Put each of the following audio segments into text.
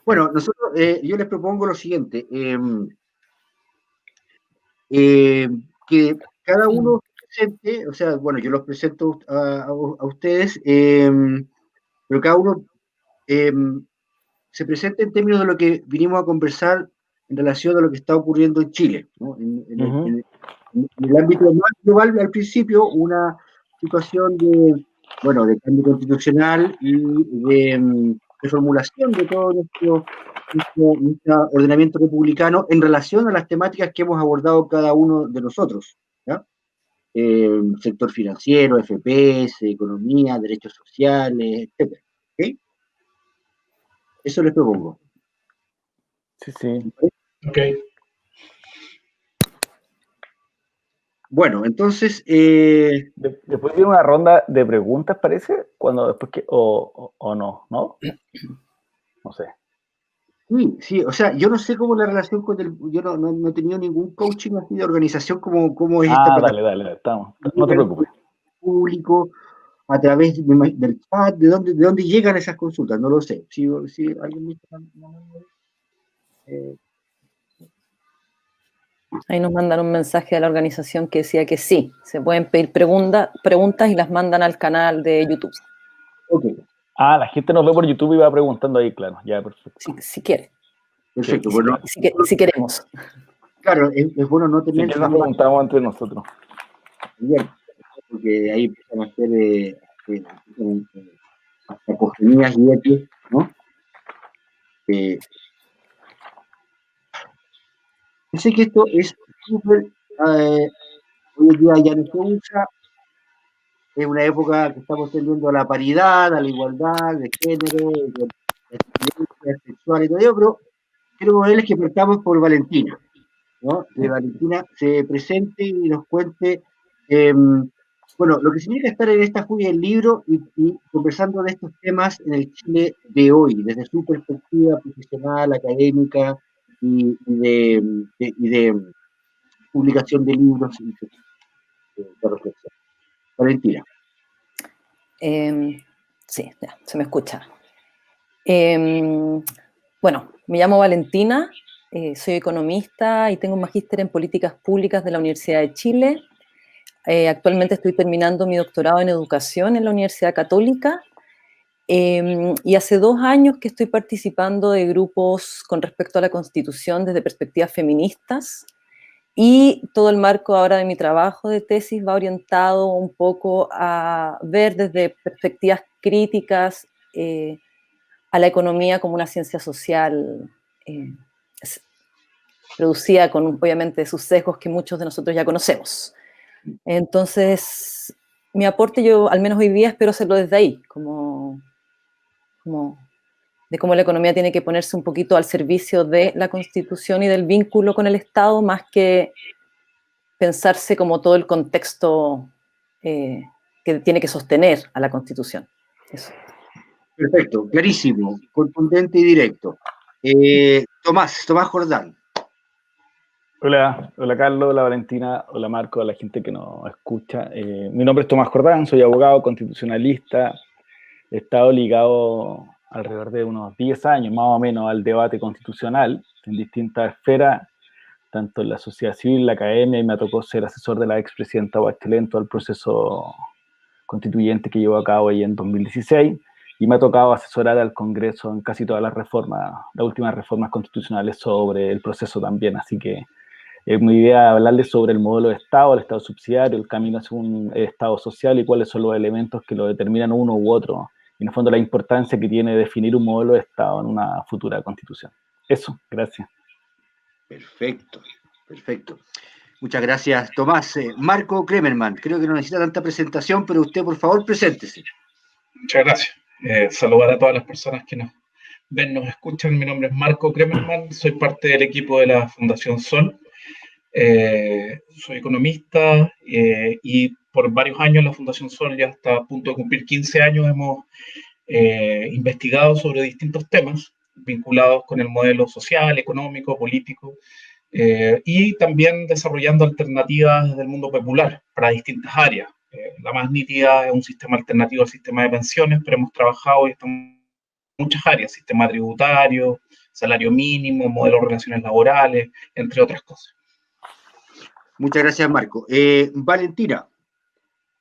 Bueno, nosotros, yo les propongo lo siguiente, que cada uno presente, o sea, bueno, yo los presento a ustedes, pero cada uno se presente en términos de lo que vinimos a conversar en relación a lo que está ocurriendo en Chile, ¿no? En el ámbito más global, al principio, una situación de, bueno, de cambio constitucional y de reformulación de todo nuestro ordenamiento republicano en relación a las temáticas que hemos abordado cada uno de nosotros, ¿ya? Sector financiero, FPS, economía, derechos sociales, etc. ¿Okay? Eso les propongo. Sí. Ok. Bueno, entonces... Después viene una ronda de preguntas, parece, cuando después que... o no, ¿no? No sé. Sí, o sea, yo no sé cómo la relación con yo no he tenido ningún coaching así de organización como es esta plataforma. Dale, estamos. No te preocupes. Público, a través del chat, ¿de dónde llegan esas consultas? No lo sé. Si alguien me Ahí nos mandan un mensaje de la organización que decía que sí, se pueden pedir preguntas y las mandan al canal de YouTube. Ok. La gente nos ve por YouTube y va preguntando ahí, claro. Ya, perfecto. Si quiere. Perfecto. Sí, bueno, si queremos. Claro, es bueno no tener... Si quieres nos preguntamos entre nosotros. Bien, porque ahí empiezan a hacer hasta cogidas y aquí, ¿no? Yo sé que esto es súper... hoy en día ya no se usa, es una época que estamos tendiendo a la paridad, a la igualdad de género, de experiencias sexuales y todo ello, pero quiero ponerles que partamos por Valentina, ¿no? Que Valentina se presente y nos cuente, bueno, lo que significa estar en esta furia del libro y conversando de estos temas en el Chile de hoy, desde su perspectiva profesional, académica y de publicación de libros y de reflexión. Valentina. Sí, ya, se me escucha. Bueno, me llamo Valentina, soy economista y tengo un magíster en políticas públicas de la Universidad de Chile. Actualmente estoy terminando mi doctorado en educación en la Universidad Católica y hace 2 años que estoy participando de grupos con respecto a la Constitución desde perspectivas feministas. Y todo el marco ahora de mi trabajo de tesis va orientado un poco a ver desde perspectivas críticas a la economía como una ciencia social producida con, obviamente, sus sesgos que muchos de nosotros ya conocemos. Entonces, mi aporte yo, al menos hoy día, espero hacerlo desde ahí, como de cómo la economía tiene que ponerse un poquito al servicio de la Constitución y del vínculo con el Estado, más que pensarse como todo el contexto que tiene que sostener a la Constitución. Eso. Perfecto, clarísimo, contundente y directo. Tomás Jordán. Hola Carlos, hola Valentina, hola Marco, a la gente que nos escucha. Mi nombre es Tomás Jordán, soy abogado constitucionalista. He estado ligado alrededor de unos 10 años más o menos al debate constitucional en distintas esferas, tanto en la sociedad civil, la academia, y me tocó ser asesor de la expresidenta Bachelet en todo el proceso constituyente que llevó a cabo ahí en 2016, y me ha tocado asesorar al Congreso en casi todas las reformas, las últimas reformas constitucionales sobre el proceso también, así que es mi idea hablarles sobre el modelo de Estado, el Estado subsidiario, el camino hacia un Estado social y cuáles son los elementos que lo determinan uno u otro, y en el fondo la importancia que tiene definir un modelo de Estado en una futura constitución. Eso, gracias. Perfecto. Muchas gracias, Tomás. Marco Kremerman, creo que no necesita tanta presentación, pero usted, por favor, preséntese. Muchas gracias. Saludar a todas las personas que nos ven, nos escuchan. Mi nombre es Marco Kremerman, soy parte del equipo de la Fundación Sol. Soy economista y por varios años la Fundación Sol, ya está a punto de cumplir 15 años, hemos investigado sobre distintos temas vinculados con el modelo social, económico, político, y también desarrollando alternativas del mundo popular para distintas áreas. La más nítida es un sistema alternativo al sistema de pensiones, pero hemos trabajado en muchas áreas: sistema tributario, salario mínimo, modelo de relaciones laborales, entre otras cosas. Muchas gracias, Marco. Valentina,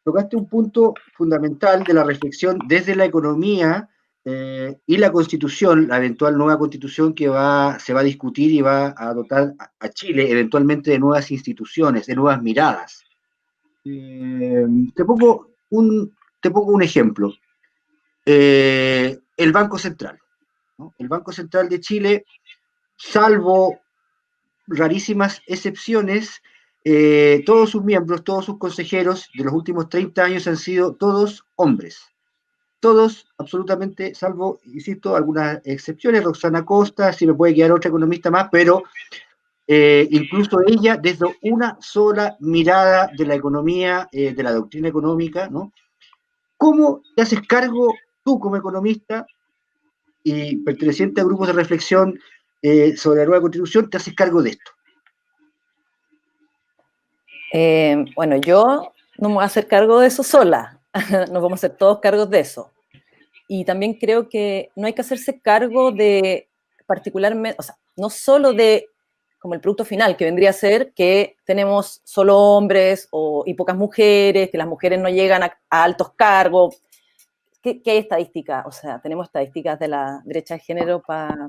tocaste un punto fundamental de la reflexión desde la economía y la Constitución, la eventual nueva Constitución que se va a discutir y va a dotar a Chile eventualmente de nuevas instituciones, de nuevas miradas. Te pongo un ejemplo. El Banco Central, ¿no? El Banco Central de Chile, salvo rarísimas excepciones, todos sus miembros, todos sus consejeros de los últimos 30 años han sido todos hombres. Todos, absolutamente, salvo, insisto, algunas excepciones, Roxana Costa, si me puede quedar otra economista más, pero incluso ella, desde una sola mirada de la economía, de la doctrina económica, ¿no? ¿Cómo te haces cargo tú como economista y perteneciente a grupos de reflexión sobre la nueva Constitución, te haces cargo de esto? Bueno, yo no me voy a hacer cargo de eso sola, nos vamos a hacer todos cargos de eso. Y también creo que no hay que hacerse cargo de particularmente, o sea, no solo de como el producto final, que vendría a ser que tenemos solo hombres y pocas mujeres, que las mujeres no llegan a altos cargos. ¿Qué hay estadística? O sea, tenemos estadísticas de la brecha de género para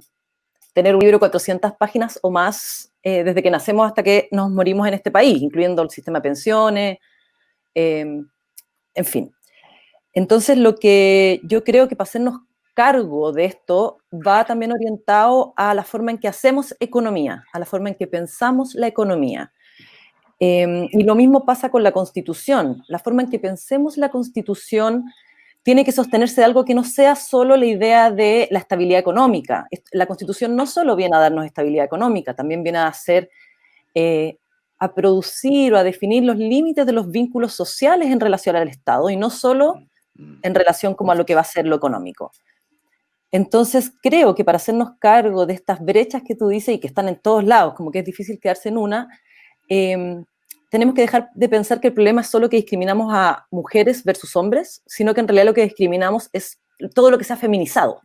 tener un libro de 400 páginas o más desde que nacemos hasta que nos morimos en este país, incluyendo el sistema de pensiones, en fin. Entonces, lo que yo creo que para hacernos cargo de esto va también orientado a la forma en que hacemos economía, a la forma en que pensamos la economía. Y lo mismo pasa con la Constitución. La forma en que pensemos la Constitución tiene que sostenerse de algo que no sea solo la idea de la estabilidad económica. La Constitución no solo viene a darnos estabilidad económica, también viene a hacer, a producir o a definir los límites de los vínculos sociales en relación al Estado y no solo en relación como a lo que va a ser lo económico. Entonces creo que para hacernos cargo de estas brechas que tú dices y que están en todos lados, como que es difícil quedarse en una, tenemos que dejar de pensar que el problema es solo que discriminamos a mujeres versus hombres, sino que en realidad lo que discriminamos es todo lo que se ha feminizado.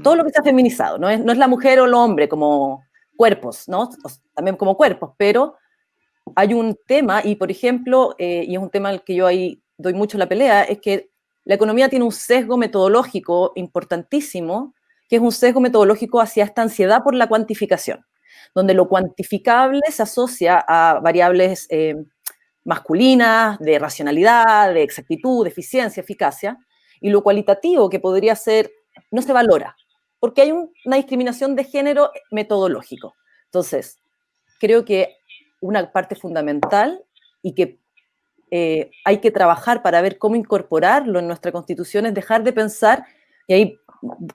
Todo lo que se ha feminizado, no es la mujer o el hombre como cuerpos, ¿no? También como cuerpos, pero hay un tema, y por ejemplo, y es un tema al que yo ahí doy mucho la pelea, es que la economía tiene un sesgo metodológico importantísimo, que es un sesgo metodológico hacia esta ansiedad por la cuantificación, donde lo cuantificable se asocia a variables masculinas, de racionalidad, de exactitud, de eficiencia, eficacia, y lo cualitativo, que podría ser, no se valora, porque hay una discriminación de género metodológico. Entonces, creo que una parte fundamental y que hay que trabajar para ver cómo incorporarlo en nuestra Constitución es dejar de pensar, y ahí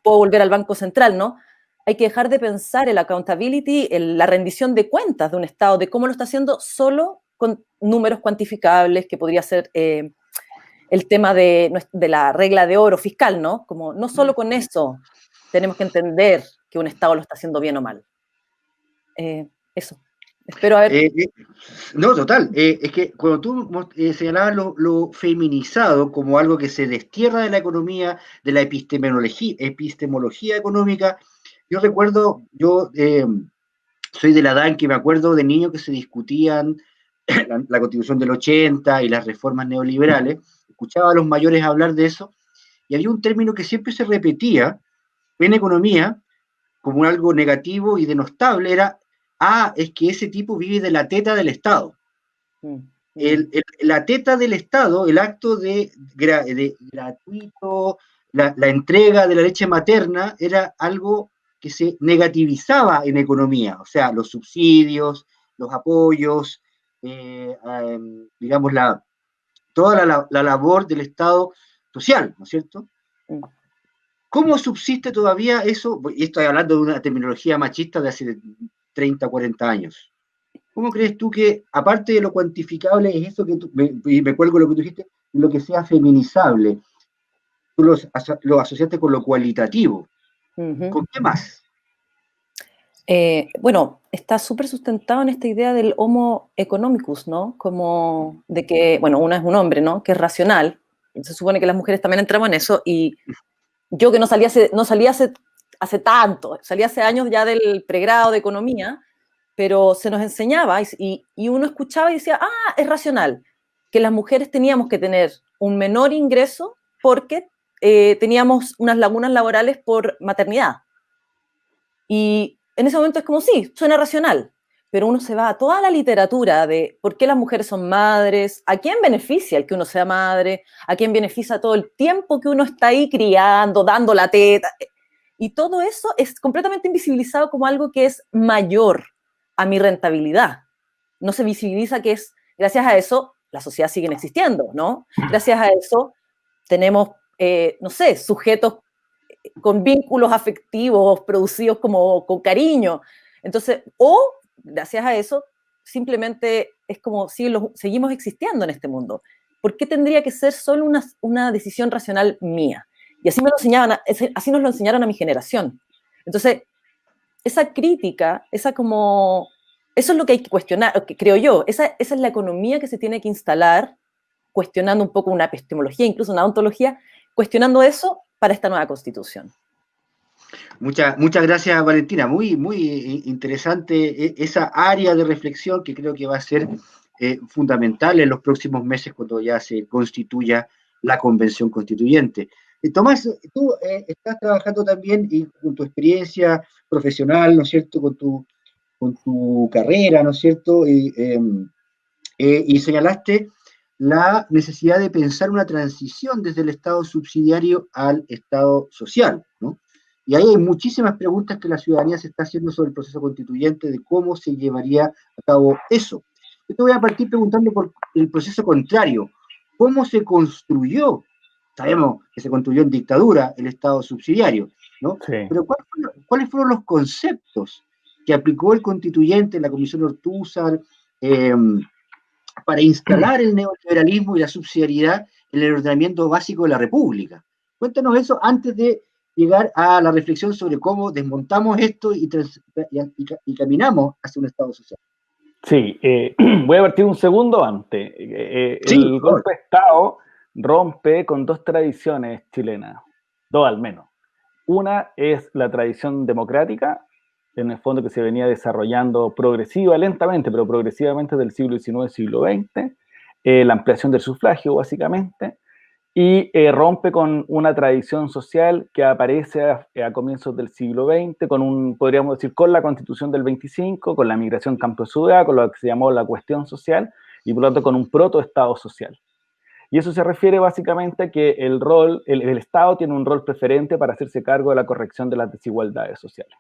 puedo volver al Banco Central, ¿no? Hay que dejar de pensar el accountability, la rendición de cuentas de un Estado, de cómo lo está haciendo solo con números cuantificables, que podría ser el tema de la regla de oro fiscal, ¿no? Como no solo con eso tenemos que entender que un Estado lo está haciendo bien o mal. Eso. Espero haber... no, total. Es que cuando tú señalabas lo feminizado como algo que se destierra de la economía, de la epistemología económica, yo recuerdo, soy de la edad en que me acuerdo de niños que se discutían la Constitución del 80 y las reformas neoliberales, escuchaba a los mayores hablar de eso, y había un término que siempre se repetía en economía como algo negativo y denostable, era es que ese tipo vive de la teta del Estado. La teta del Estado, el acto de gratuito, la entrega de la leche materna, era algo que se negativizaba en economía, o sea, los subsidios, los apoyos, digamos, toda la labor del Estado social, ¿no es cierto? ¿Cómo subsiste todavía eso? Y estoy hablando de una terminología machista de hace 30, 40 años. ¿Cómo crees tú que, aparte de lo cuantificable, es eso que y me cuelgo lo que tú dijiste, lo que sea feminizable? Tú lo asociaste con lo cualitativo. ¿Con qué más? Bueno, está súper sustentado en esta idea del homo economicus, ¿no? Como de que, bueno, uno es un hombre, ¿no? Que es racional. Se supone que las mujeres también entramos en eso, y yo que no salí hace hace tanto, salí hace años ya del pregrado de economía, pero se nos enseñaba y uno escuchaba y decía, es racional, que las mujeres teníamos que tener un menor ingreso porque teníamos unas lagunas laborales por maternidad. Y en ese momento es como, sí, suena racional, pero uno se va a toda la literatura de por qué las mujeres son madres, a quién beneficia el que uno sea madre, a quién beneficia todo el tiempo que uno está ahí criando, dando la teta. Y todo eso es completamente invisibilizado como algo que es mayor a mi rentabilidad. No se visibiliza que es, gracias a eso, la sociedad sigue existiendo, ¿no? Gracias a eso tenemos, no sé, sujetos con vínculos afectivos producidos como con cariño. Entonces, o gracias a eso, simplemente es como seguimos existiendo en este mundo. ¿Por qué tendría que ser solo una decisión racional mía? Y así, así nos lo enseñaron a mi generación. Entonces, esa crítica, eso es lo que hay que cuestionar, creo yo, esa es la economía que se tiene que instalar, cuestionando un poco una epistemología, incluso una ontología, cuestionando eso para esta nueva constitución. Muchas gracias, Valentina. Muy interesante esa área de reflexión que creo que va a ser fundamental en los próximos meses cuando ya se constituya la convención constituyente. Tomás, tú estás trabajando también y con tu experiencia profesional, ¿no es cierto?, con tu carrera, ¿no es cierto?, y señalaste la necesidad de pensar una transición desde el Estado subsidiario al Estado social, ¿no? Y ahí hay muchísimas preguntas que la ciudadanía se está haciendo sobre el proceso constituyente, de cómo se llevaría a cabo eso. Yo te voy a partir preguntando por el proceso contrario. ¿Cómo se construyó? Sabemos que se construyó en dictadura el Estado subsidiario, ¿no? Sí. Pero ¿cuáles fueron los conceptos que aplicó el constituyente, la Comisión Ortúzar, para instalar el neoliberalismo y la subsidiariedad en el ordenamiento básico de la República? Cuéntanos eso antes de llegar a la reflexión sobre cómo desmontamos esto y caminamos hacia un Estado social. Sí, voy a partir un segundo antes. El golpe de Estado rompe con dos tradiciones chilenas, dos al menos. Una es la tradición democrática, en el fondo que se venía desarrollando lentamente, pero progresivamente del siglo XIX, siglo XX, la ampliación del sufragio básicamente, y rompe con una tradición social que aparece a comienzos del siglo XX, podríamos decir, con la Constitución del 25, con la migración campo-ciudad, con lo que se llamó la cuestión social, y por lo tanto con un proto-estado social. Y eso se refiere básicamente a que el Estado tiene un rol preferente para hacerse cargo de la corrección de las desigualdades sociales.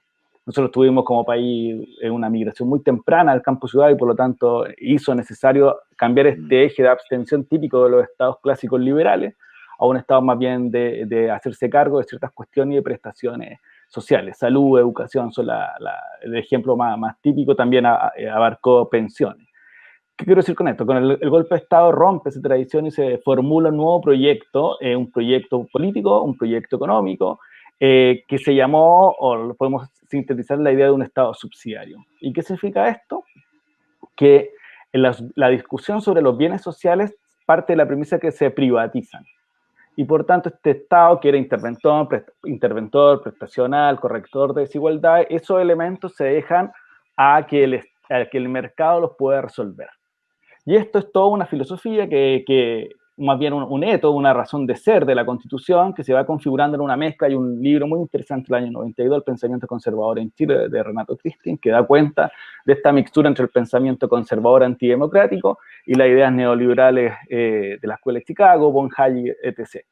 Nosotros tuvimos como país una migración muy temprana al campo ciudad y por lo tanto hizo necesario cambiar este eje de abstención típico de los estados clásicos liberales a un estado más bien de hacerse cargo de ciertas cuestiones y de prestaciones sociales. Salud, educación son el ejemplo más típico, también abarcó pensiones. ¿Qué quiero decir con esto? Con el golpe de Estado rompe esa tradición y se formula un nuevo proyecto, un proyecto político, un proyecto económico, que se llamó, o lo podemos sintetizar, la idea de un Estado subsidiario. ¿Y qué significa esto? Que la discusión sobre los bienes sociales parte de la premisa que se privatizan. Y por tanto, este Estado que era interventor, prestacional, corrector de desigualdades, esos elementos se dejan a que el mercado los pueda resolver. Y esto es toda una filosofía que más bien un eto, una razón de ser de la Constitución, que se va configurando en una mezcla. Hay un libro muy interesante del año 92, El pensamiento conservador en Chile, de Renato Kristin, que da cuenta de esta mixtura entre el pensamiento conservador antidemocrático y las ideas neoliberales de la Escuela de Chicago, von Hayek, etc.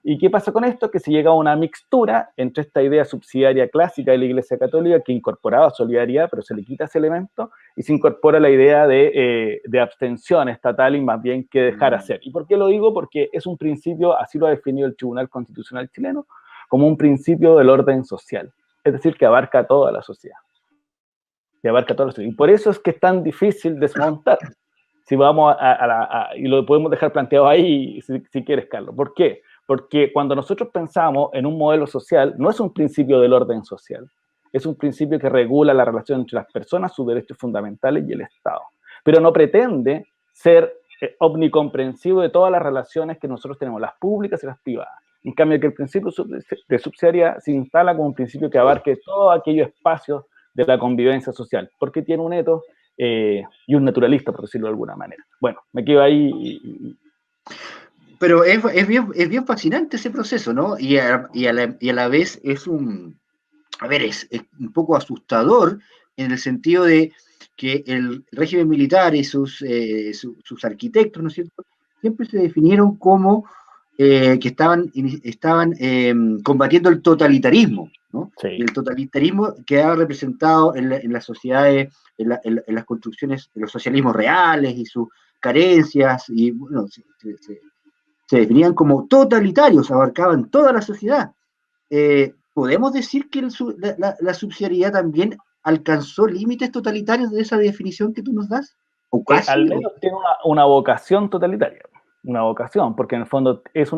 ¿Y qué pasa con esto? Que se llega a una mixtura entre esta idea subsidiaria clásica de la Iglesia Católica, que incorporaba solidaridad, pero se le quita ese elemento, y se incorpora la idea de abstención estatal y más bien que dejar hacer. ¿Y por qué lo digo? Porque es un principio, así lo ha definido el Tribunal Constitucional chileno, como un principio del orden social, es decir, que abarca a toda la sociedad. Que abarca a toda la sociedad. Y por eso es que es tan difícil desmontar. Si vamos y lo podemos dejar planteado ahí, si quieres, Carlos. ¿Por qué? Porque cuando nosotros pensamos en un modelo social, no es un principio del orden social, es un principio que regula la relación entre las personas, sus derechos fundamentales y el Estado. Pero no pretende ser omnicomprensivo de todas las relaciones que nosotros tenemos, las públicas y las privadas. En cambio, que el principio de subsidiariedad se instala como un principio que abarque todos aquellos espacios de la convivencia social, porque tiene un etos y un naturalista, por decirlo de alguna manera. Bueno, me quedo ahí. Pero es bien fascinante ese proceso, ¿no? Y a la vez es un poco asustador en el sentido de que el régimen militar y sus arquitectos, ¿no es cierto?, siempre se definieron como que estaban combatiendo el totalitarismo, ¿no? Sí. Y el totalitarismo quedaba representado en las sociedades, en las construcciones de los socialismos reales y sus carencias, y bueno, se definían como totalitarios, abarcaban toda la sociedad. ¿Podemos decir que la subsidiariedad también alcanzó límites totalitarios de esa definición que tú nos das? ¿O casi? Al menos tiene una vocación totalitaria, una vocación, porque en el fondo es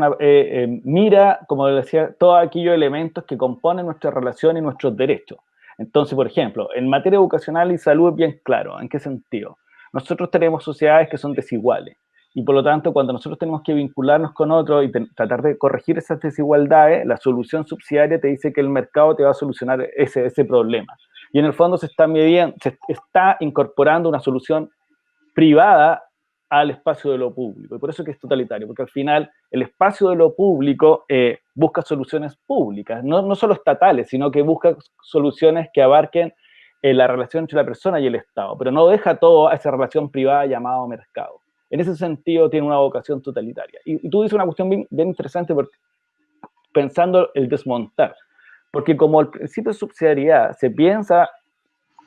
mira, como decía, todos aquellos elementos que componen nuestra relación y nuestros derechos. Entonces, por ejemplo, en materia educacional y salud es bien claro. ¿En qué sentido? Nosotros tenemos sociedades que son desiguales, y por lo tanto, cuando nosotros tenemos que vincularnos con otros y tratar de corregir esas desigualdades, la solución subsidiaria te dice que el mercado te va a solucionar ese problema. Y en el fondo se está incorporando una solución privada al espacio de lo público. Y por eso es que es totalitario, porque al final el espacio de lo público busca soluciones públicas, no solo estatales, sino que busca soluciones que abarquen la relación entre la persona y el Estado, pero no deja todo a esa relación privada llamada mercado. En ese sentido tiene una vocación totalitaria. Y tú dices una cuestión bien interesante porque, pensando el desmontar, porque como el principio de subsidiariedad se piensa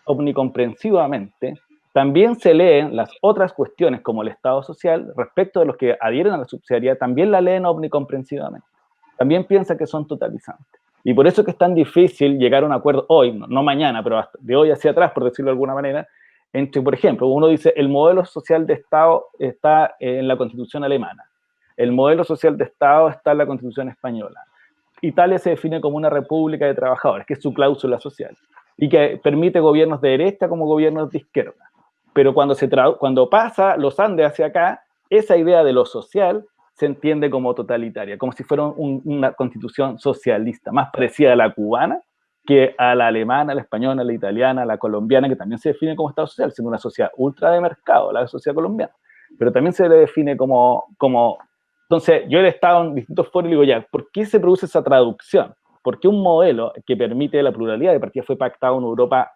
omnicomprensivamente, también se leen las otras cuestiones como el Estado social respecto de los que adhieren a la subsidiariedad, también la leen omnicomprensivamente. También piensa que son totalizantes. Y por eso es que es tan difícil llegar a un acuerdo hoy, no mañana, pero hasta de hoy hacia atrás, por decirlo de alguna manera, entre, por ejemplo, uno dice, el modelo social de Estado está en la Constitución alemana, el modelo social de Estado está en la Constitución española. Italia se define como una república de trabajadores, que es su cláusula social, y que permite gobiernos de derecha como gobiernos de izquierda. Pero cuando pasa los Andes hacia acá, esa idea de lo social se entiende como totalitaria, como si fuera una constitución socialista, más parecida a la cubana que a la alemana, a la española, a la italiana, a la colombiana, que también se define como Estado social, siendo una sociedad ultra de mercado, la sociedad colombiana. Pero también se le define como... Entonces, yo he estado en distintos foros y digo, ya, ¿por qué se produce esa traducción? ¿Por qué un modelo que permite la pluralidad de partida fue pactado en Europa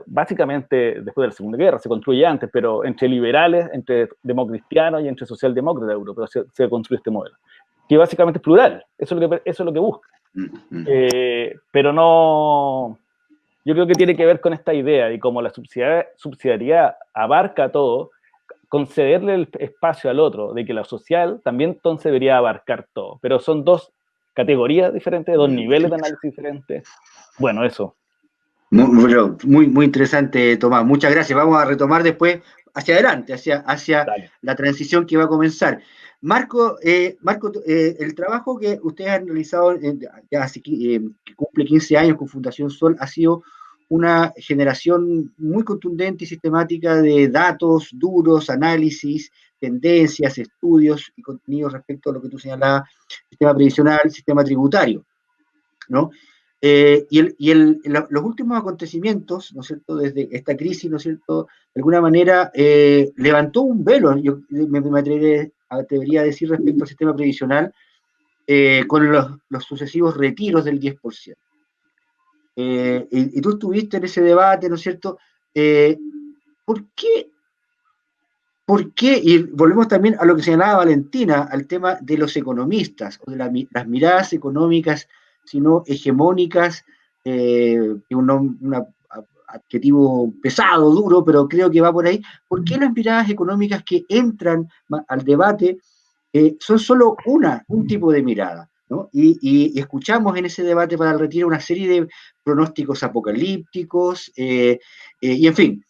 básicamente después de la Segunda Guerra? Se construye antes, pero entre liberales, entre democristianos y entre socialdemócratas europeos se construye este modelo, que básicamente es plural, eso es lo que busca. Pero no, yo creo que tiene que ver con esta idea de cómo la subsidiariedad abarca todo, concederle el espacio al otro, de que la social también entonces debería abarcar todo, pero son dos categorías diferentes, dos niveles de análisis diferentes. Bueno, eso. Muy interesante, Tomás. Muchas gracias. Vamos a retomar después hacia adelante, hacia la transición que va a comenzar. Marco, el trabajo que ustedes han realizado que cumple 15 años con Fundación Sol ha sido una generación muy contundente y sistemática de datos duros, análisis, tendencias, estudios y contenidos respecto a lo que tú señalabas, sistema previsional, sistema tributario, ¿no? Los últimos acontecimientos, ¿no es cierto?, desde esta crisis, ¿no es cierto?, de alguna manera levantó un velo, yo me atrevería a decir, respecto al sistema previsional, con los sucesivos retiros del 10%. Y tú estuviste en ese debate, ¿no es cierto? ¿Por qué? Y volvemos también a lo que señalaba Valentina, al tema de los economistas, o de las miradas económicas, sino hegemónicas, un adjetivo pesado, duro, pero creo que va por ahí. ¿Por qué las miradas económicas que entran al debate son solo un tipo de mirada, ¿no? Y escuchamos en ese debate para el retiro una serie de pronósticos apocalípticos, y en fin.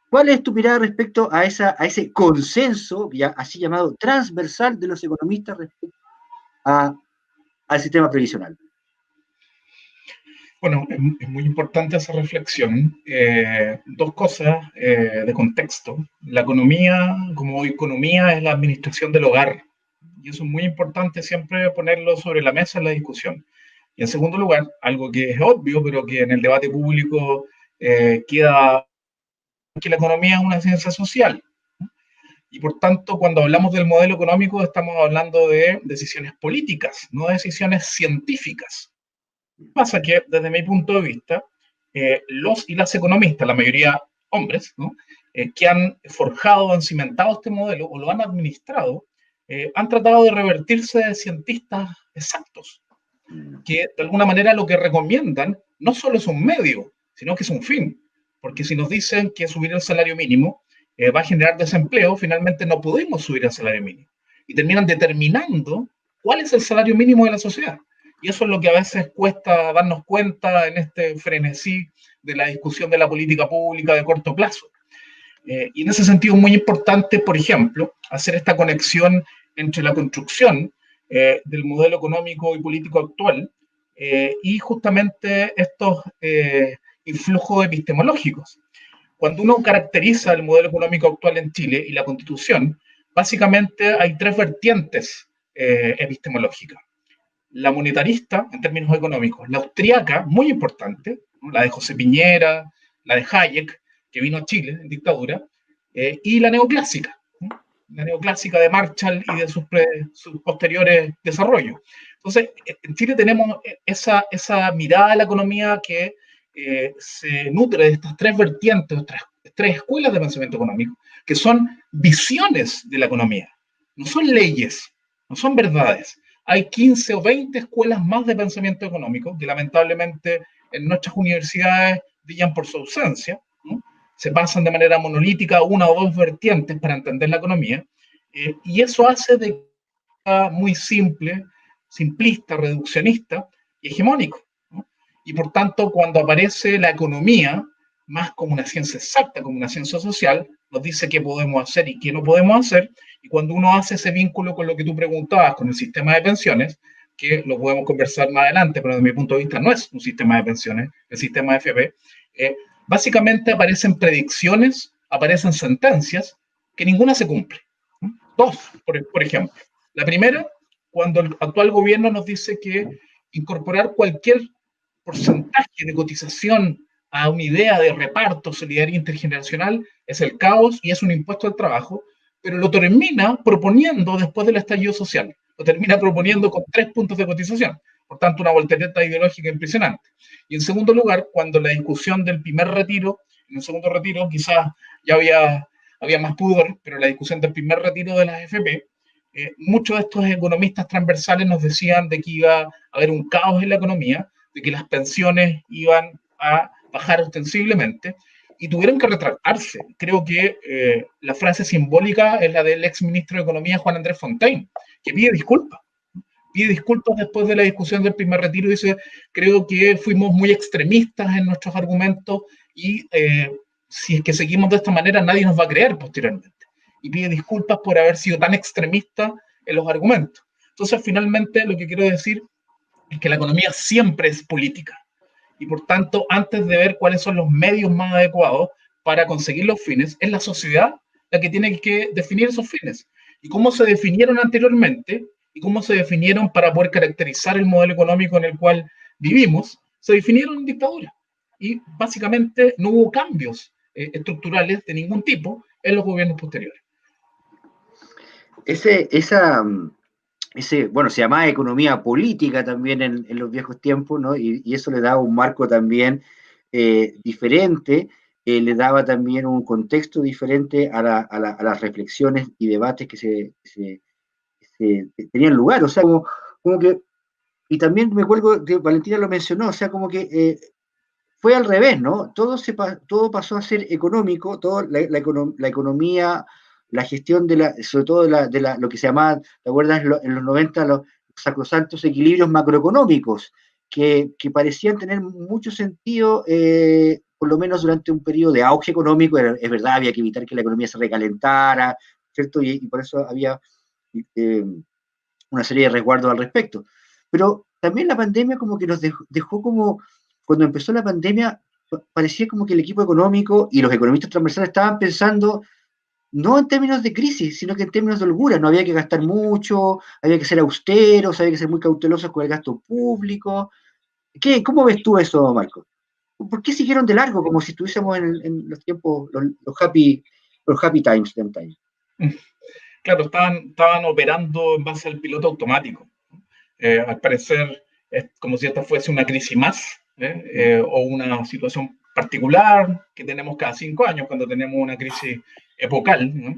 ¿Cuál es tu mirada respecto a ese consenso, ya así llamado transversal de los economistas respecto al sistema previsional? Bueno, es muy importante esa reflexión. Dos cosas de contexto. La economía, como economía, es la administración del hogar, Y eso es muy importante siempre ponerlo sobre la mesa en la discusión. Y en segundo lugar, algo que es obvio, pero que en el debate público queda, que la economía es una ciencia social. Y por tanto, cuando hablamos del modelo económico, estamos hablando de decisiones políticas, no de decisiones científicas. Pasa que, desde mi punto de vista, los y las economistas, la mayoría hombres, ¿no? Que han forjado, han cimentado este modelo o lo han administrado, han tratado de revertirse de cientistas exactos, que de alguna manera lo que recomiendan no solo es un medio, sino que es un fin. Porque si nos dicen que subir el salario mínimo va a generar desempleo, finalmente no podemos subir el salario mínimo. Y terminan determinando cuál es el salario mínimo de la sociedad. Y eso es lo que a veces cuesta darnos cuenta en este frenesí de la discusión de la política pública de corto plazo. Y en ese sentido es muy importante, por ejemplo, hacer esta conexión entre la construcción del modelo económico y político actual y justamente estos influjos epistemológicos. Cuando uno caracteriza el modelo económico actual en Chile y la Constitución, básicamente hay tres vertientes epistemológicas. La monetarista, en términos económicos, la austríaca, muy importante, ¿no? La de José Piñera, la de Hayek, que vino a Chile en dictadura, y la neoclásica, ¿no? La neoclásica de Marshall y de sus posteriores desarrollos. Entonces, en Chile tenemos esa mirada a la economía que se nutre de estas tres vertientes, tres escuelas de pensamiento económico, que son visiones de la economía, no son leyes, no son verdades. Hay 15 o 20 escuelas más de pensamiento económico que lamentablemente en nuestras universidades brillan por su ausencia, ¿no? Se pasan de manera monolítica una o dos vertientes para entender la economía, y eso hace de que sea muy simple, simplista, reduccionista y hegemónico, ¿no? Y por tanto, cuando aparece la economía más como una ciencia exacta, como una ciencia social, nos dice qué podemos hacer y qué no podemos hacer, y cuando uno hace ese vínculo con lo que tú preguntabas, con el sistema de pensiones, que lo podemos conversar más adelante, pero desde mi punto de vista no es un sistema de pensiones, el sistema de FP, básicamente aparecen predicciones, aparecen sentencias, que ninguna se cumple. Dos, por ejemplo. La primera, cuando el actual gobierno nos dice que incorporar cualquier porcentaje de cotización a una idea de reparto, solidaridad intergeneracional, es el caos y es un impuesto al trabajo, pero lo termina proponiendo después del estallido social. Lo termina proponiendo con 3 puntos de cotización. Por tanto, una voltereta ideológica impresionante. Y en segundo lugar, cuando la discusión del primer retiro, en el segundo retiro quizás ya había más pudor, pero la discusión del primer retiro de las AFP, muchos de estos economistas transversales nos decían de que iba a haber un caos en la economía, de que las pensiones iban a bajar ostensiblemente, y tuvieron que retractarse. Creo que la frase simbólica es la del ex ministro de Economía, Juan Andrés Fontaine, que pide disculpas. Pide disculpas después de la discusión del primer retiro y dice, creo que fuimos muy extremistas en nuestros argumentos y si es que seguimos de esta manera nadie nos va a creer posteriormente. Y pide disculpas por haber sido tan extremista en los argumentos. Entonces, finalmente, lo que quiero decir es que la economía siempre es política. Y por tanto, antes de ver cuáles son los medios más adecuados para conseguir los fines, es la sociedad la que tiene que definir esos fines. Y cómo se definieron anteriormente y cómo se definieron para poder caracterizar el modelo económico en el cual vivimos, se definieron en dictadura. Y básicamente no hubo cambios estructurales de ningún tipo en los gobiernos posteriores. Bueno, se llamaba economía política también en los viejos tiempos, ¿no? Y eso le daba un marco también diferente, le daba también un contexto diferente a las reflexiones y debates que se tenían lugar. O sea, como que, y también me acuerdo que Valentina lo mencionó, o sea, como que fue al revés, ¿no? Todo pasó a ser económico, la economía, la gestión sobre todo lo que se llamaba, ¿te acuerdas? En los 90, los sacrosantos equilibrios macroeconómicos, que parecían tener mucho sentido, por lo menos durante un periodo de auge económico. Es verdad, había que evitar que la economía se recalentara, ¿cierto? Y por eso había una serie de resguardos al respecto. Pero también la pandemia como que nos dejó como, cuando empezó la pandemia, parecía como que el equipo económico y los economistas transversales estaban pensando no en términos de crisis, sino que en términos de holgura. No había que gastar mucho, había que ser austeros, había que ser muy cautelosos con el gasto público. ¿Cómo ves tú eso, Marco? ¿Por qué siguieron de largo como si estuviésemos en los tiempos, los happy times de antaño? Claro, estaban operando en base al piloto automático. Al parecer, es como si esta fuese una crisis más, o una situación particular que tenemos cada 5 años cuando tenemos una crisis epocal, ¿no?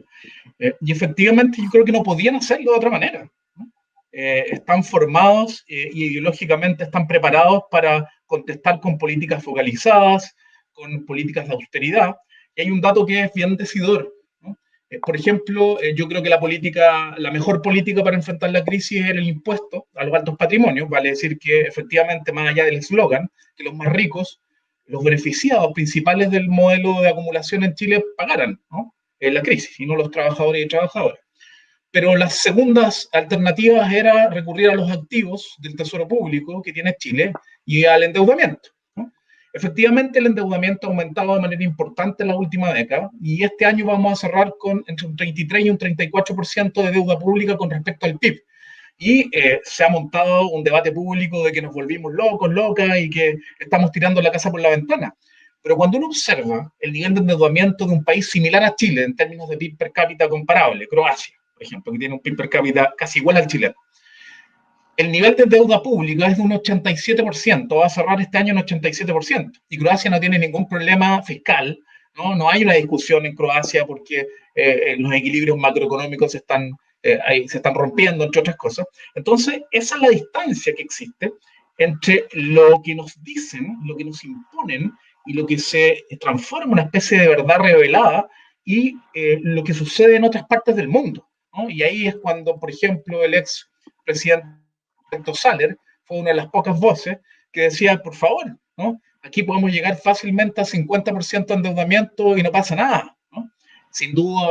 Y efectivamente yo creo que no podían hacerlo de otra manera, ¿no? Están formados y ideológicamente están preparados para contestar con políticas focalizadas, con políticas de austeridad. Y hay un dato que es bien decidor, ¿no? Por ejemplo, yo creo que la mejor política para enfrentar la crisis era el impuesto a los altos patrimonios, vale decir que efectivamente, más allá del eslogan, que los más ricos, los beneficiados principales del modelo de acumulación en Chile pagaran, ¿no?, la crisis, y no los trabajadores y trabajadoras. Pero las segundas alternativas era recurrir a los activos del Tesoro Público que tiene Chile y al endeudamiento, ¿no? Efectivamente, el endeudamiento ha aumentado de manera importante en la última década y este año vamos a cerrar con entre un 33 y un 34% de deuda pública con respecto al PIB. Y se ha montado un debate público de que nos volvimos locos, locas y que estamos tirando la casa por la ventana. Pero cuando uno observa el nivel de endeudamiento de un país similar a Chile en términos de PIB per cápita comparable, Croacia, por ejemplo, que tiene un PIB per cápita casi igual al chileno, el nivel de deuda pública es de un 87%, va a cerrar este año en 87%, y Croacia no tiene ningún problema fiscal, ¿no? No hay una discusión en Croacia porque los equilibrios macroeconómicos se están rompiendo, entre otras cosas. Entonces, esa es la distancia que existe entre lo que nos dicen, lo que nos imponen, y lo que se transforma en una especie de verdad revelada, y lo que sucede en otras partes del mundo, ¿no? Y ahí es cuando, por ejemplo, el ex presidente Saller fue una de las pocas voces que decía, por favor, ¿no?, aquí podemos llegar fácilmente a 50% de endeudamiento y no pasa nada, ¿no? Sin duda,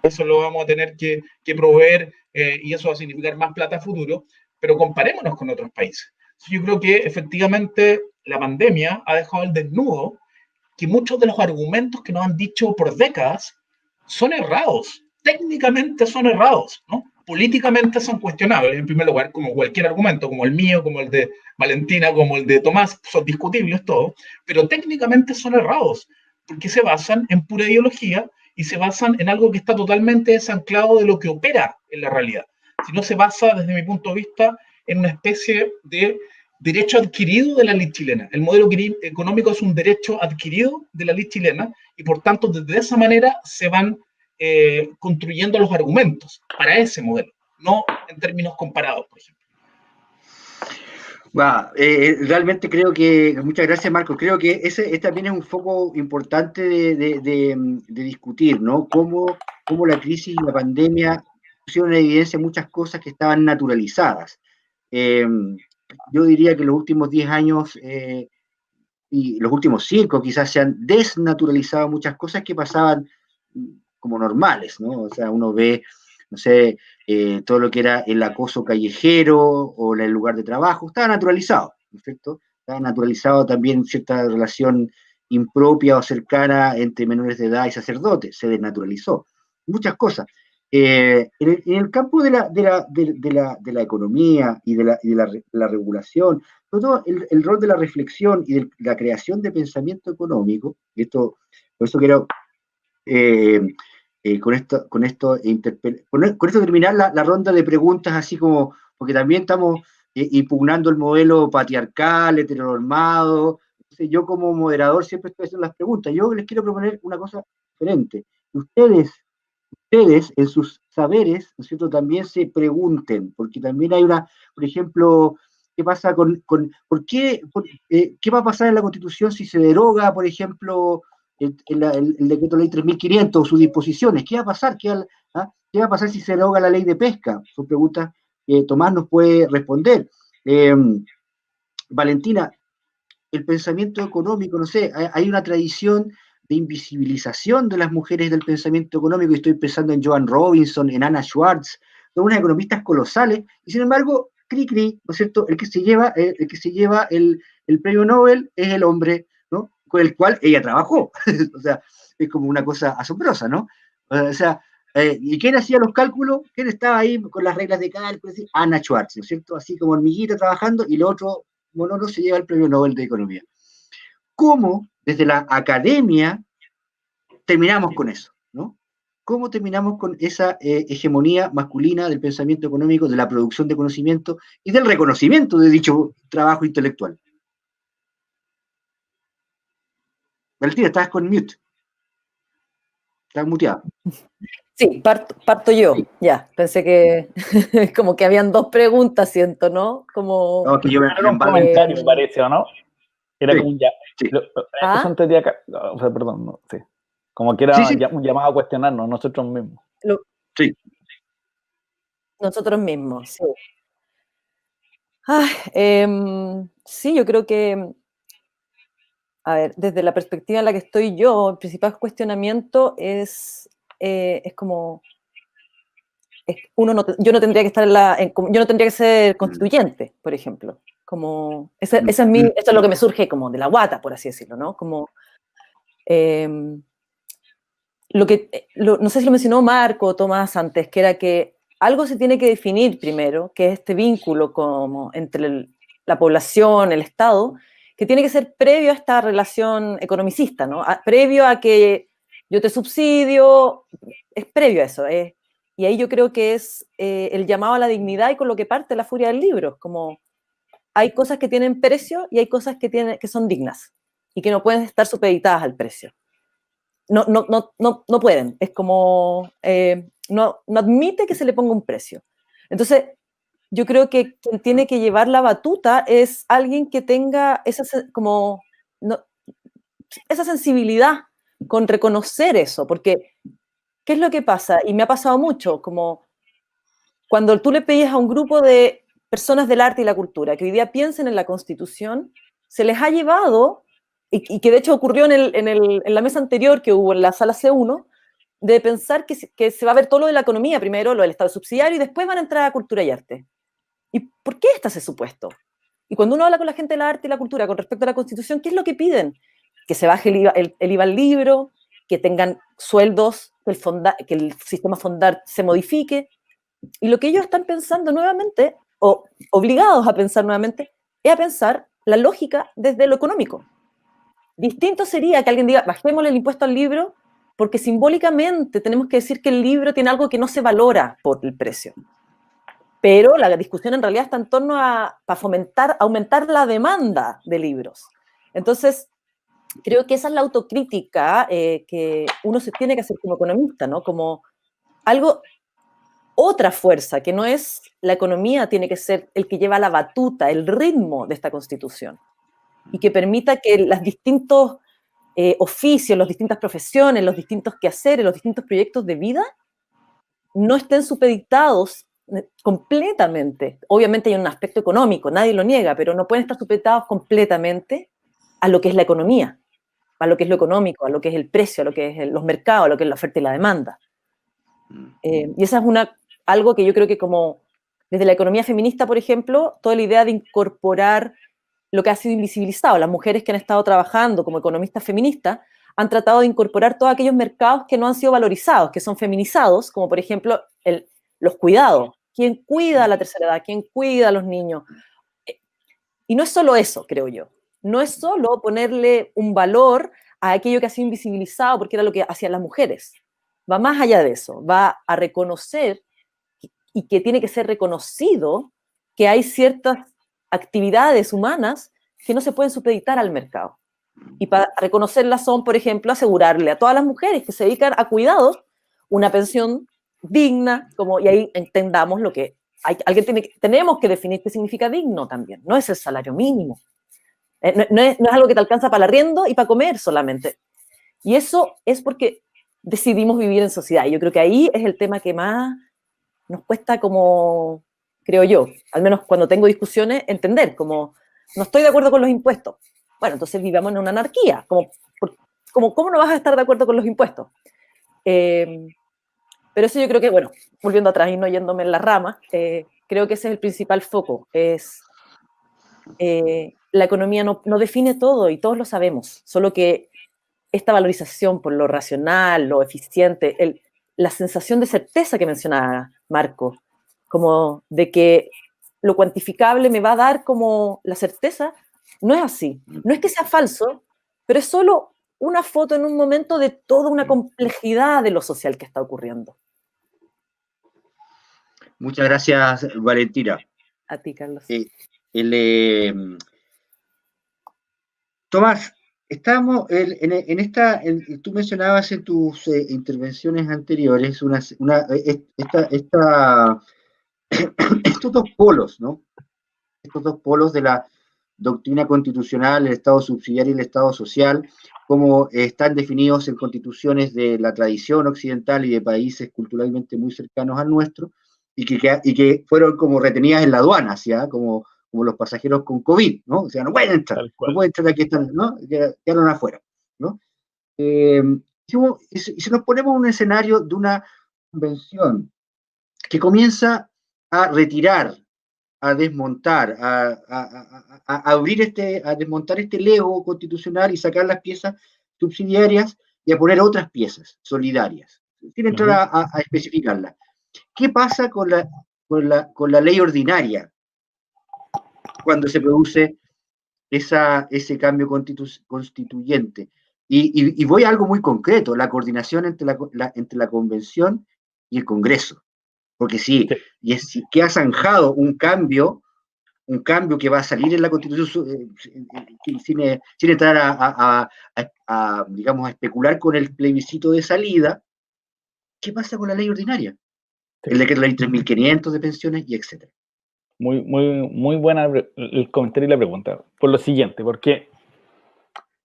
eso lo vamos a tener que proveer, y eso va a significar más plata a futuro, pero comparémonos con otros países. Yo creo que efectivamente la pandemia ha dejado al desnudo que muchos de los argumentos que nos han dicho por décadas son errados, técnicamente son errados, ¿no? Políticamente son cuestionables, en primer lugar, como cualquier argumento, como el mío, como el de Valentina, como el de Tomás, son discutibles todos, pero técnicamente son errados, porque se basan en pura ideología y se basan en algo que está totalmente desanclado de lo que opera en la realidad, sino se basa, desde mi punto de vista, en una especie de derecho adquirido de la ley chilena. El modelo económico es un derecho adquirido de la ley chilena y por tanto desde esa manera se van construyendo los argumentos para ese modelo, no en términos comparados, por ejemplo. Wow, realmente creo que, muchas gracias Marco, creo que ese también es un foco importante de discutir, ¿no? Cómo la crisis y la pandemia pusieron en evidencia muchas cosas que estaban naturalizadas. Yo diría que los últimos 10 años y los últimos 5 quizás se han desnaturalizado muchas cosas que pasaban como normales, ¿no? O sea, uno ve, no sé, todo lo que era el acoso callejero o el lugar de trabajo, estaba naturalizado, ¿no es cierto? Estaba naturalizado también cierta relación impropia o cercana entre menores de edad y sacerdotes, se desnaturalizó. Muchas cosas. En el campo de la economía y de la regulación, sobre todo el rol de la reflexión y de la creación de pensamiento económico, y esto, por eso quiero con esto terminar la ronda de preguntas, así como, porque también estamos impugnando el modelo patriarcal, heteronormado. Entonces, yo como moderador siempre estoy haciendo las preguntas. Yo les quiero proponer una cosa diferente. Ustedes en sus saberes, ¿no es cierto?, también se pregunten, porque también hay por ejemplo, ¿qué pasa qué va a pasar en la Constitución si se deroga, por ejemplo, el decreto ley 3.500 o sus disposiciones? ¿Qué va a pasar? ¿Qué va a pasar si se deroga la ley de pesca? Son preguntas que Tomás nos puede responder. Valentina, el pensamiento económico, no sé, hay una tradición de invisibilización de las mujeres del pensamiento económico, y estoy pensando en Joan Robinson, en Anna Schwartz, son unas economistas colosales, y sin embargo, cri, ¿no es cierto?, el que se lleva el premio Nobel es el hombre, ¿no?, con el cual ella trabajó. O sea, es como una cosa asombrosa, ¿no? O sea, ¿y quién hacía los cálculos? ¿Quién estaba ahí con las reglas de cálculo? Anna Schwartz, ¿no es cierto? Así como hormiguita trabajando, y el otro monono se lleva el premio Nobel de Economía. ¿Cómo desde la academia terminamos con eso, ¿no? ¿Cómo terminamos con esa hegemonía masculina del pensamiento económico, de la producción de conocimiento y del reconocimiento de dicho trabajo intelectual? Valentina, estás con mute. Estás muteada. Sí, parto yo. Sí. Ya, pensé que como que habían dos preguntas, siento, ¿no? Como... No, que yo era un comentario, me parece, ¿o no? Era sí, como un ya. Sí. Eso entendía acá, o sea, perdón, no, sí. Como que era un llamado a cuestionarnos nosotros mismos. Sí. Nosotros mismos, sí. Sí, yo creo que, a ver, desde la perspectiva en la que estoy yo, el principal cuestionamiento es como, yo no tendría que estar yo no tendría que ser constituyente, por ejemplo. Como, eso es lo que me surge como de la guata, por así decirlo, ¿no? Como, no sé si lo mencionó Marco o Tomás antes, que era que algo se tiene que definir primero, que es este vínculo como entre la población, el Estado, que tiene que ser previo a esta relación economicista, ¿no? Previo a que yo te subsidio, es previo a eso. Y ahí yo creo que es el llamado a la dignidad y con lo que parte la furia del libro, como hay cosas que tienen precio y hay cosas que son dignas y que no pueden estar supeditadas al precio. No pueden. Es como, no admite que se le ponga un precio. Entonces, yo creo que quien tiene que llevar la batuta es alguien que tenga esa sensibilidad con reconocer eso, porque ¿qué es lo que pasa? Y me ha pasado mucho, como cuando tú le pedías a un grupo de personas del arte y la cultura que hoy día piensen en la Constitución, se les ha llevado, y que de hecho ocurrió en la mesa anterior que hubo en la sala C1, de pensar que se va a ver todo lo de la economía, primero lo del Estado subsidiario, y después van a entrar a cultura y arte. ¿Y por qué está ese supuesto? Y cuando uno habla con la gente de la arte y la cultura con respecto a la Constitución, ¿qué es lo que piden? Que se baje el IVA al libro, que tengan sueldos, que el sistema fondar se modifique. Y lo que ellos están pensando nuevamente, o obligados a pensar nuevamente, es a pensar la lógica desde lo económico. Distinto sería que alguien diga, bajémosle el impuesto al libro, porque simbólicamente tenemos que decir que el libro tiene algo que no se valora por el precio. Pero la discusión en realidad está en torno a aumentar la demanda de libros. Entonces, creo que esa es la autocrítica que uno se tiene que hacer como economista, ¿no? Como otra fuerza, que no es la economía, tiene que ser el que lleva la batuta, el ritmo de esta Constitución, y que permita que los distintos oficios, las distintas profesiones, los distintos quehaceres, los distintos proyectos de vida no estén supeditados completamente. Obviamente hay un aspecto económico, nadie lo niega, pero no pueden estar supeditados completamente a lo que es la economía, a lo que es lo económico, a lo que es el precio, a lo que es los mercados, a lo que es la oferta y la demanda. Y esa es algo que yo creo que como desde la economía feminista, por ejemplo, toda la idea de incorporar lo que ha sido invisibilizado. Las mujeres que han estado trabajando como economistas feministas han tratado de incorporar todos aquellos mercados que no han sido valorizados, que son feminizados, como por ejemplo los cuidados. ¿Quién cuida a la tercera edad? ¿Quién cuida a los niños? Y no es solo eso, creo yo. No es solo ponerle un valor a aquello que ha sido invisibilizado porque era lo que hacían las mujeres. Va más allá de eso, va a reconocer y que tiene que ser reconocido que hay ciertas actividades humanas que no se pueden supeditar al mercado. Y para reconocerlas son, por ejemplo, asegurarle a todas las mujeres que se dedican a cuidados una pensión digna, y ahí entendamos lo que tenemos que definir qué significa digno también. No es el salario mínimo. No es algo que te alcanza para el arriendo y para comer solamente. Y eso es porque decidimos vivir en sociedad. Y yo creo que ahí es el tema que más nos cuesta como, creo yo, al menos cuando tengo discusiones, entender, como, no estoy de acuerdo con los impuestos. Bueno, entonces vivamos en una anarquía. ¿Cómo no vas a estar de acuerdo con los impuestos? Pero eso yo creo que, bueno, volviendo atrás y no yéndome en las ramas, creo que ese es el principal foco. La economía no define todo y todos lo sabemos, solo que esta valorización por lo racional, lo eficiente, la sensación de certeza que mencionaba Marco, como de que lo cuantificable me va a dar como la certeza, no es así. No es que sea falso, pero es solo una foto en un momento de toda una complejidad de lo social que está ocurriendo. Muchas gracias, Valentina. A ti, Carlos. Tomás, estamos tú mencionabas en tus intervenciones anteriores estos dos polos, ¿no? Estos dos polos de la doctrina constitucional, el Estado subsidiario y el Estado social, como están definidos en constituciones de la tradición occidental y de países culturalmente muy cercanos al nuestro, y que fueron como retenidas en la aduana, ¿sí? Como los pasajeros con COVID, ¿no? O sea, no pueden entrar, aquí, están, ¿no? Quedaron afuera, ¿no? Y si nos ponemos en un escenario de una convención que comienza a retirar, a desmontar, a desmontar este Lego constitucional y sacar las piezas subsidiarias y a poner otras piezas solidarias, sin entrar a especificarlas. ¿Qué pasa con la ley ordinaria cuando se produce ese cambio constituyente? Y voy a algo muy concreto, la coordinación entre la convención y el Congreso. Porque sí, que ha zanjado un cambio que va a salir en la Constitución sin entrar digamos, a especular con el plebiscito de salida. ¿Qué pasa con la ley ordinaria? Sí. El decreto de ley 3.500 de pensiones y etcétera. Muy buena el comentario y la pregunta. Por lo siguiente, porque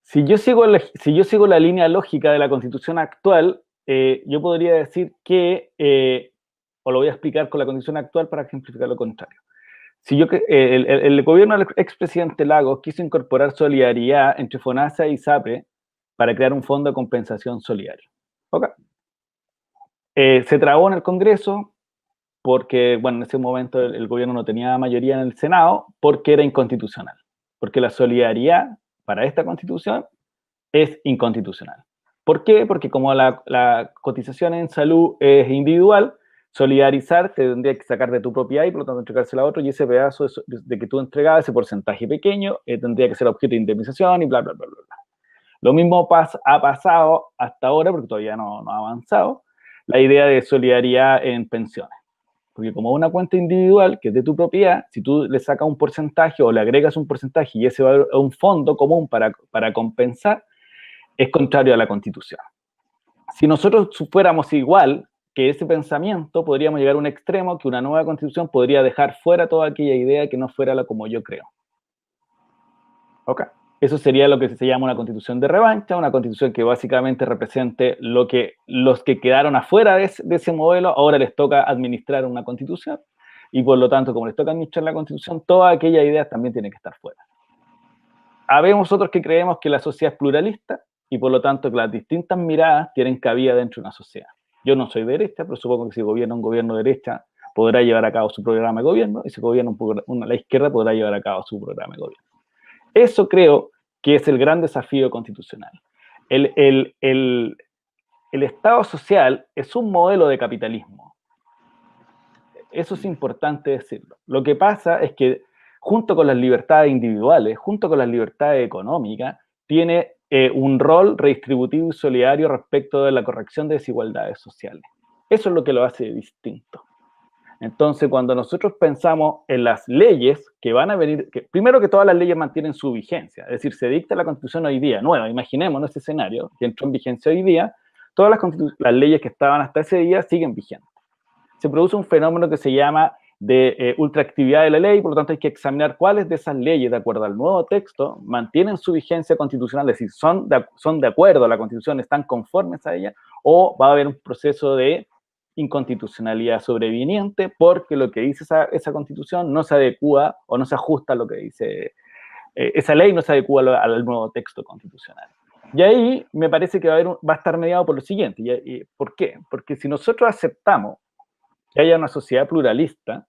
si yo sigo la línea lógica de la Constitución actual, yo podría decir que, o lo voy a explicar con la Constitución actual para ejemplificar lo contrario. Si el gobierno del expresidente Lagos quiso incorporar solidaridad entre FONASA y SAPRE para crear un fondo de compensación solidario. ¿Okay? Se trabó en el Congreso porque, bueno, en ese momento el gobierno no tenía mayoría en el Senado porque era inconstitucional. Porque la solidaridad para esta Constitución es inconstitucional. ¿Por qué? Porque como la cotización en salud es individual, solidarizar te tendría que sacar de tu propiedad y por lo tanto entregársela a otro, y ese pedazo de que tú entregabas, ese porcentaje pequeño, tendría que ser objeto de indemnización y bla, bla, bla, bla, bla. Lo mismo ha pasado hasta ahora, porque todavía no ha avanzado, la idea de solidaridad en pensiones. Porque como una cuenta individual que es de tu propiedad, si tú le sacas un porcentaje o le agregas un porcentaje y ese va a un fondo común para compensar, es contrario a la Constitución. Si nosotros fuéramos igual que ese pensamiento, podríamos llegar a un extremo que una nueva Constitución podría dejar fuera toda aquella idea que no fuera la como yo creo. ¿Ok? Eso sería lo que se llama una Constitución de revancha, una Constitución que básicamente represente los que quedaron afuera de ese modelo, ahora les toca administrar una Constitución, y por lo tanto, como les toca administrar la Constitución, todas aquellas ideas también tienen que estar fuera. Habemos otros que creemos que la sociedad es pluralista, y por lo tanto que las distintas miradas tienen cabida dentro de una sociedad. Yo no soy de derecha, pero supongo que si gobierna un gobierno de derecha, podrá llevar a cabo su programa de gobierno, y si gobierna la izquierda, podrá llevar a cabo su programa de gobierno. Eso creo que es el gran desafío constitucional. El Estado social es un modelo de capitalismo. Eso es importante decirlo. Lo que pasa es que junto con las libertades individuales, junto con las libertades económicas, tiene un rol redistributivo y solidario respecto de la corrección de desigualdades sociales. Eso es lo que lo hace distinto. Entonces, cuando nosotros pensamos en las leyes que van a venir, primero que todas las leyes mantienen su vigencia, es decir, se dicta la Constitución hoy día, nueva, imaginémonos ese escenario, que entró en vigencia hoy día, todas las leyes que estaban hasta ese día siguen vigentes. Se produce un fenómeno que se llama de ultraactividad de la ley, por lo tanto hay que examinar cuáles de esas leyes, de acuerdo al nuevo texto, mantienen su vigencia constitucional, es decir, son de acuerdo a la Constitución, están conformes a ella, o va a haber un proceso de inconstitucionalidad sobreviniente porque lo que dice esa Constitución no se adecua o no se ajusta a lo que dice esa ley, no se adecua al nuevo texto constitucional. Y ahí me parece que va a estar mediado por lo siguiente. ¿Por qué? Porque si nosotros aceptamos que haya una sociedad pluralista,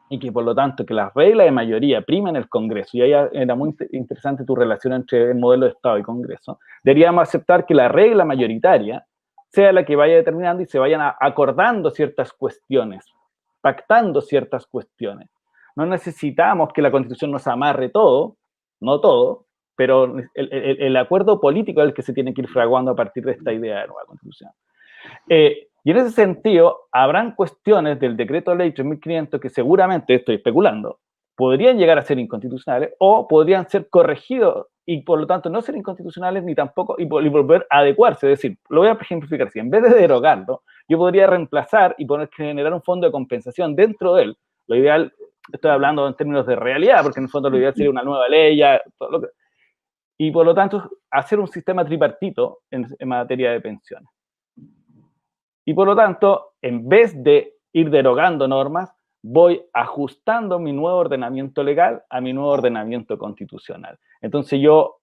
y que por lo tanto que las reglas de mayoría primen el Congreso, y ahí era muy interesante tu relación entre el modelo de Estado y Congreso, deberíamos aceptar que la regla mayoritaria sea la que vaya determinando y se vayan acordando ciertas cuestiones, pactando ciertas cuestiones. No necesitamos que la Constitución nos amarre todo, no todo, pero el acuerdo político es el que se tiene que ir fraguando a partir de esta idea de nueva Constitución. Y en ese sentido, habrán cuestiones del decreto de ley 3.500 que seguramente, estoy especulando, podrían llegar a ser inconstitucionales o podrían ser corregidos y por lo tanto no ser inconstitucionales ni tampoco y volver a adecuarse. Es decir, lo voy a ejemplificar así, en vez de derogarlo, yo podría reemplazar y generar un fondo de compensación dentro de él. Lo ideal, estoy hablando en términos de realidad, porque en el fondo lo ideal sería una nueva ley, todo lo que, y por lo tanto hacer un sistema tripartito en materia de pensiones. Y por lo tanto, en vez de ir derogando normas, voy ajustando mi nuevo ordenamiento legal a mi nuevo ordenamiento constitucional. Entonces yo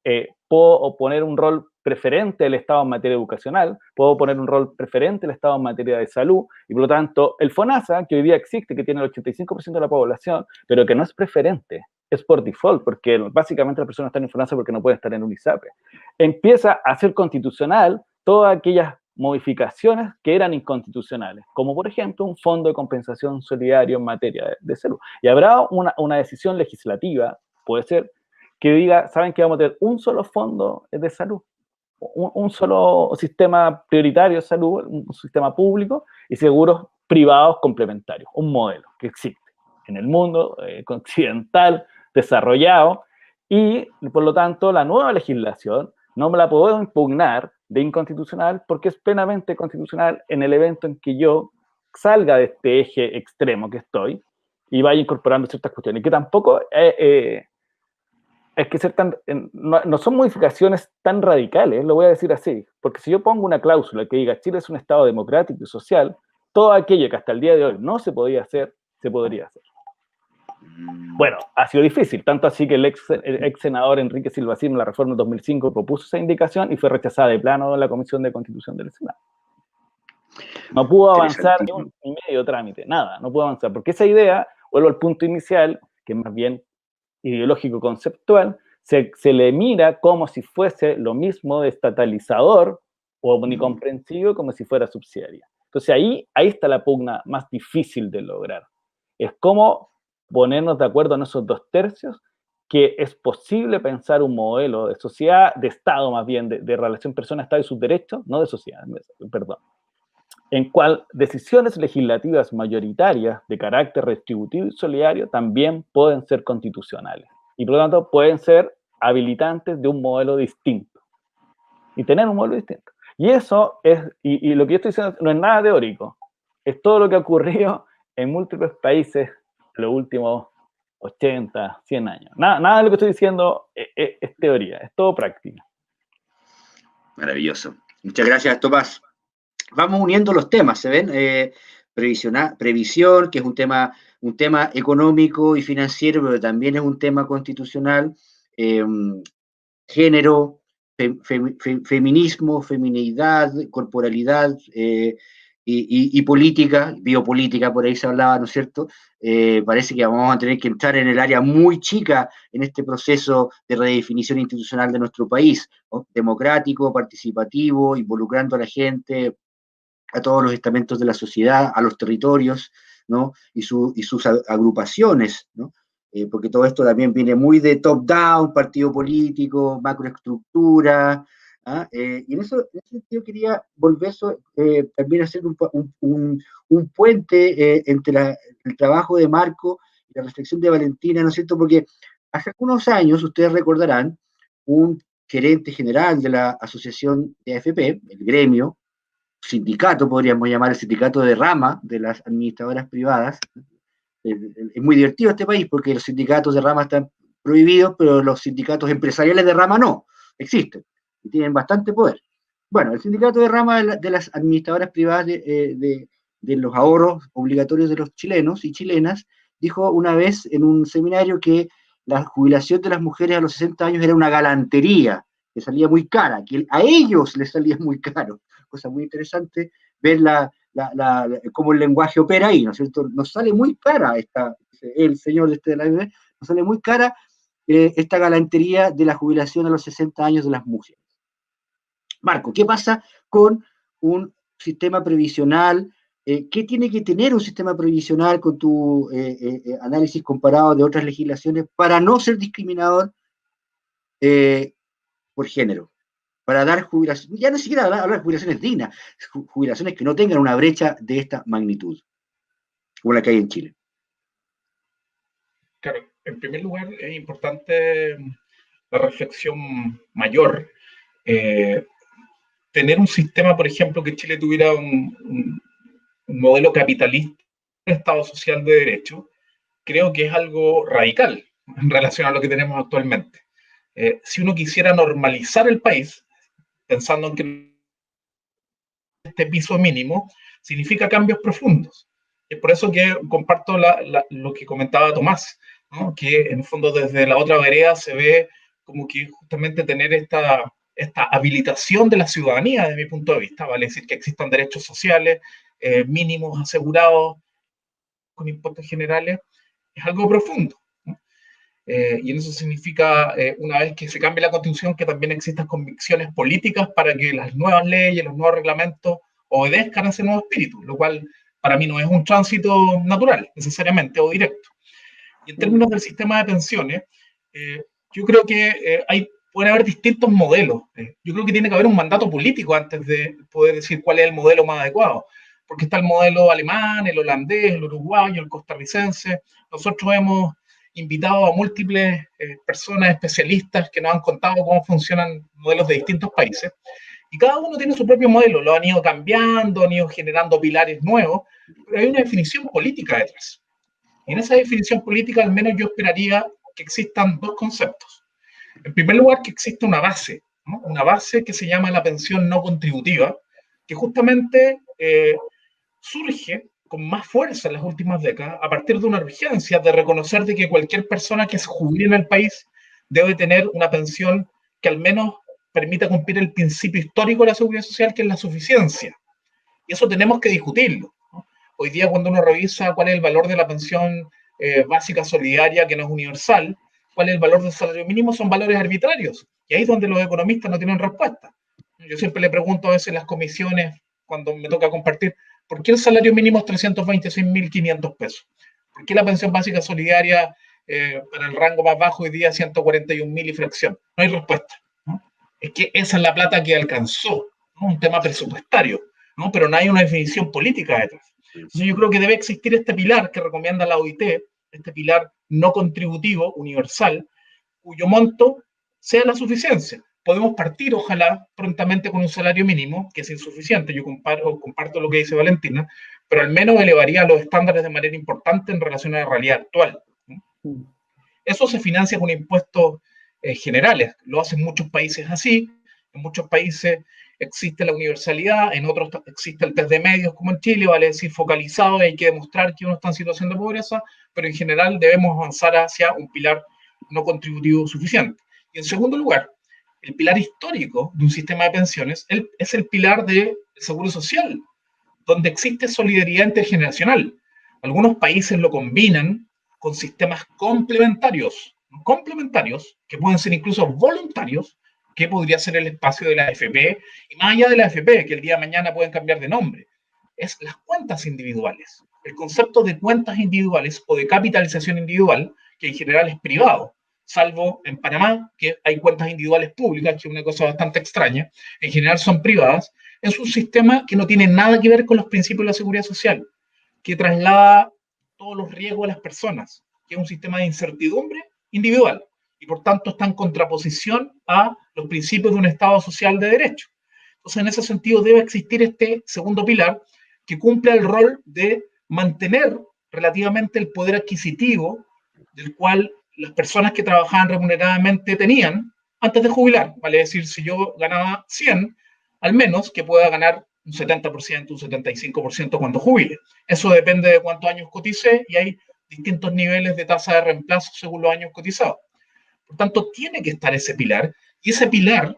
puedo poner un rol preferente del Estado en materia educacional, puedo poner un rol preferente del Estado en materia de salud, y por lo tanto el FONASA, que hoy día existe, que tiene el 85% de la población, pero que no es preferente, es por default, porque básicamente las personas están en FONASA porque no pueden estar en un ISAPRE, empieza a ser constitucional todas aquellas modificaciones que eran inconstitucionales, como por ejemplo un fondo de compensación solidario en materia de salud. Y habrá una decisión legislativa, puede ser, que diga, ¿saben que vamos a tener un solo fondo de salud? Un solo sistema prioritario de salud, un sistema público y seguros privados complementarios, un modelo que existe en el mundo occidental, desarrollado, y por lo tanto la nueva legislación no me la puedo impugnar de inconstitucional porque es plenamente constitucional en el evento en que yo salga de este eje extremo que estoy y vaya incorporando ciertas cuestiones, que tampoco es que ser tan, no son modificaciones tan radicales, lo voy a decir así, porque si yo pongo una cláusula que diga Chile es un Estado democrático y social, todo aquello que hasta el día de hoy no se podía hacer, se podría hacer. Bueno, ha sido difícil, tanto así que el ex senador Enrique Silvacín en la reforma del 2005 propuso esa indicación y fue rechazada de plano en la Comisión de Constitución del Senado. No pudo avanzar ni medio trámite, nada, no pudo avanzar, porque esa idea, vuelvo al punto inicial, que es más bien ideológico-conceptual, se le mira como si fuese lo mismo de estatalizador o omnicomprensivo como si fuera subsidiaria. Entonces ahí está la pugna más difícil de lograr. Es como ponernos de acuerdo en esos 2/3, que es posible pensar un modelo de sociedad, de Estado más bien, de relación persona-Estado y sus derechos, no de sociedad, perdón, en cual decisiones legislativas mayoritarias de carácter retributivo y solidario también pueden ser constitucionales y por lo tanto pueden ser habilitantes de un modelo distinto y tener un modelo distinto. Y eso es, y lo que yo estoy diciendo no es nada teórico, es todo lo que ha ocurrido en múltiples países en los últimos 80, 100 años. Nada de lo que estoy diciendo es teoría, es todo práctica. Maravilloso. Muchas gracias, Tomás. Vamos uniendo los temas, ¿se ven? Previsión, que es un tema económico y financiero, pero también es un tema constitucional. Género, feminismo, feminidad, corporalidad y política, biopolítica, por ahí se hablaba, ¿no es cierto? Parece que vamos a tener que entrar en el área muy chica en este proceso de redefinición institucional de nuestro país, ¿no? Democrático, participativo, involucrando a la gente, a todos los estamentos de la sociedad, a los territorios, ¿no? y sus agrupaciones, ¿no? Porque todo esto también viene muy de top-down, partido político, macroestructura, ¿ah? Y en ese sentido quería volver también a hacer un puente entre el trabajo de Marco y la reflexión de Valentina, ¿no es cierto? Porque hace algunos años, ustedes recordarán, un gerente general de la asociación de AFP, el gremio, sindicato, podríamos llamar el sindicato de rama de las administradoras privadas. Es muy divertido este país porque los sindicatos de rama están prohibidos, pero los sindicatos empresariales de rama no, existen y tienen bastante poder. Bueno, el sindicato de rama de las administradoras privadas de los ahorros obligatorios de los chilenos y chilenas dijo una vez en un seminario que la jubilación de las mujeres a los 60 años era una galantería, que salía muy cara, que a ellos les salía muy caro. Cosa muy interesante ver cómo el lenguaje opera ahí, ¿no es cierto? Nos sale muy cara el señor de la AFP, nos sale muy cara esta galantería de la jubilación a los 60 años de las mujeres. Marco, ¿qué pasa con un sistema previsional? ¿Qué tiene que tener un sistema previsional con tu análisis comparado de otras legislaciones para no ser discriminador por género? Para dar jubilaciones, ya no siquiera hablar de jubilaciones dignas, jubilaciones que no tengan una brecha de esta magnitud, como la que hay en Chile. Claro, en primer lugar es importante la reflexión mayor. Tener un sistema, por ejemplo, que Chile tuviera un modelo capitalista, un Estado social de derecho, creo que es algo radical en relación a lo que tenemos actualmente. Si uno quisiera normalizar el país, pensando en que este piso mínimo significa cambios profundos. Es por eso que comparto lo que comentaba Tomás, ¿no? Que en el fondo desde la otra vereda se ve como que justamente tener esta habilitación de la ciudadanía, desde mi punto de vista, vale decir que existan derechos sociales mínimos asegurados con impuestos generales, es algo profundo. Y en eso significa, una vez que se cambie la Constitución, que también existan convicciones políticas para que las nuevas leyes, los nuevos reglamentos obedezcan a ese nuevo espíritu, lo cual para mí no es un tránsito natural, necesariamente, o directo. Y en términos del sistema de pensiones, yo creo que pueden haber distintos modelos. Yo creo que tiene que haber un mandato político antes de poder decir cuál es el modelo más adecuado, porque está el modelo alemán, el holandés, el uruguayo, el costarricense. Nosotros hemos invitado a múltiples personas especialistas que nos han contado cómo funcionan modelos de distintos países, y cada uno tiene su propio modelo, lo han ido cambiando, han ido generando pilares nuevos, pero hay una definición política detrás. Y en esa definición política, al menos yo esperaría que existan dos conceptos. En primer lugar, que exista una base, ¿no? Una base que se llama la pensión no contributiva, que justamente surge con más fuerza en las últimas décadas a partir de una urgencia de reconocer de que cualquier persona que se jubile en el país debe tener una pensión que al menos permita cumplir el principio histórico de la seguridad social, que es la suficiencia. Y eso tenemos que discutirlo, ¿no? Hoy día, cuando uno revisa cuál es el valor de la pensión básica solidaria, que no es universal, cuál es el valor del salario mínimo, son valores arbitrarios. Y ahí es donde los economistas no tienen respuesta. Yo siempre le pregunto a veces en las comisiones, cuando me toca compartir, ¿por qué el salario mínimo es 326.500 pesos? ¿Por qué la pensión básica solidaria para el rango más bajo hoy día 141.000 y fracción? No hay respuesta, ¿no? Es que esa es la plata que alcanzó, ¿no? Un tema presupuestario, ¿no? Pero no hay una definición política detrás. Entonces yo creo que debe existir este pilar que recomienda la OIT, este pilar no contributivo, universal, cuyo monto sea la suficiencia. Podemos partir, ojalá, prontamente con un salario mínimo, que es insuficiente. Yo comparto lo que dice Valentina, pero al menos elevaría los estándares de manera importante en relación a la realidad actual, ¿no? Eso se financia con impuestos generales. Lo hacen muchos países así. En muchos países existe la universalidad, en otros existe el test de medios, como en Chile, vale decir focalizado, y hay que demostrar que uno está en situación de pobreza, pero en general debemos avanzar hacia un pilar no contributivo suficiente. Y en segundo lugar, el pilar histórico de un sistema de pensiones es el pilar del seguro social, donde existe solidaridad intergeneracional. Algunos países lo combinan con sistemas complementarios, que pueden ser incluso voluntarios, que podría ser el espacio de la AFP, y más allá de la AFP, que el día de mañana pueden cambiar de nombre, es las cuentas individuales. El concepto de cuentas individuales o de capitalización individual, que en general es privado, salvo en Panamá, que hay cuentas individuales públicas, que es una cosa bastante extraña, en general son privadas, es un sistema que no tiene nada que ver con los principios de la seguridad social, que traslada todos los riesgos a las personas, que es un sistema de incertidumbre individual, y por tanto está en contraposición a los principios de un Estado social de derecho. Entonces, en ese sentido, debe existir este segundo pilar que cumple el rol de mantener relativamente el poder adquisitivo del cual las personas que trabajaban remuneradamente tenían antes de jubilar. Vale decir, si yo ganaba 100, al menos que pueda ganar un 70%, un 75% cuando jubile. Eso depende de cuántos años coticé y hay distintos niveles de tasa de reemplazo según los años cotizados. Por tanto, tiene que estar ese pilar, y ese pilar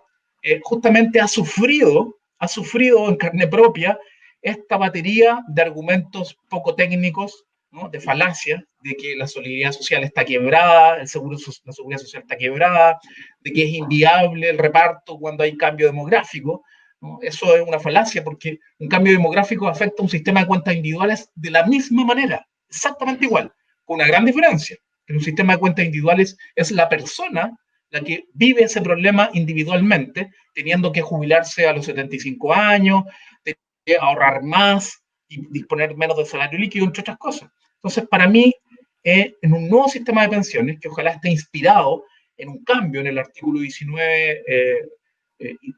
justamente ha sufrido en carne propia esta batería de argumentos poco técnicos, ¿no? De falacias, de que la solidaridad social está quebrada, la seguridad social está quebrada, de que es inviable el reparto cuando hay cambio demográfico, ¿no? Eso es una falacia porque un cambio demográfico afecta a un sistema de cuentas individuales de la misma manera, exactamente igual, con una gran diferencia. En un sistema de cuentas individuales es la persona la que vive ese problema individualmente, teniendo que jubilarse a los 75 años, ahorrar más y disponer menos de salario líquido, entre otras cosas. Entonces, para mí, en un nuevo sistema de pensiones, que ojalá esté inspirado en un cambio en el artículo 19,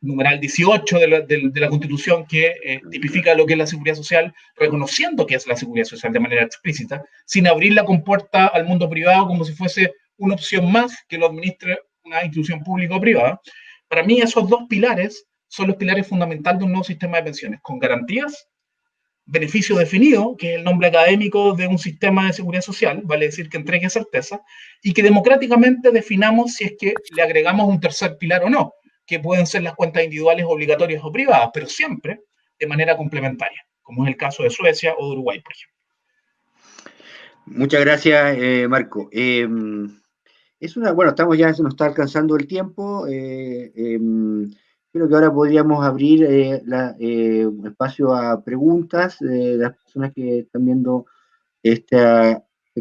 numeral 18 de la Constitución, que tipifica lo que es la seguridad social, reconociendo que es la seguridad social de manera explícita, sin abrir la compuerta al mundo privado como si fuese una opción más que lo administre una institución pública o privada. Para mí, esos dos pilares son los pilares fundamentales de un nuevo sistema de pensiones, con garantías, beneficio definido, que es el nombre académico de un sistema de seguridad social, vale decir que entregue certeza, y que democráticamente definamos si es que le agregamos un tercer pilar o no, que pueden ser las cuentas individuales obligatorias o privadas, pero siempre de manera complementaria, como es el caso de Suecia o de Uruguay, por ejemplo. Muchas gracias, Marco. Bueno, ya se nos está alcanzando el tiempo. Creo que ahora podríamos abrir un espacio a preguntas de las personas que están viendo este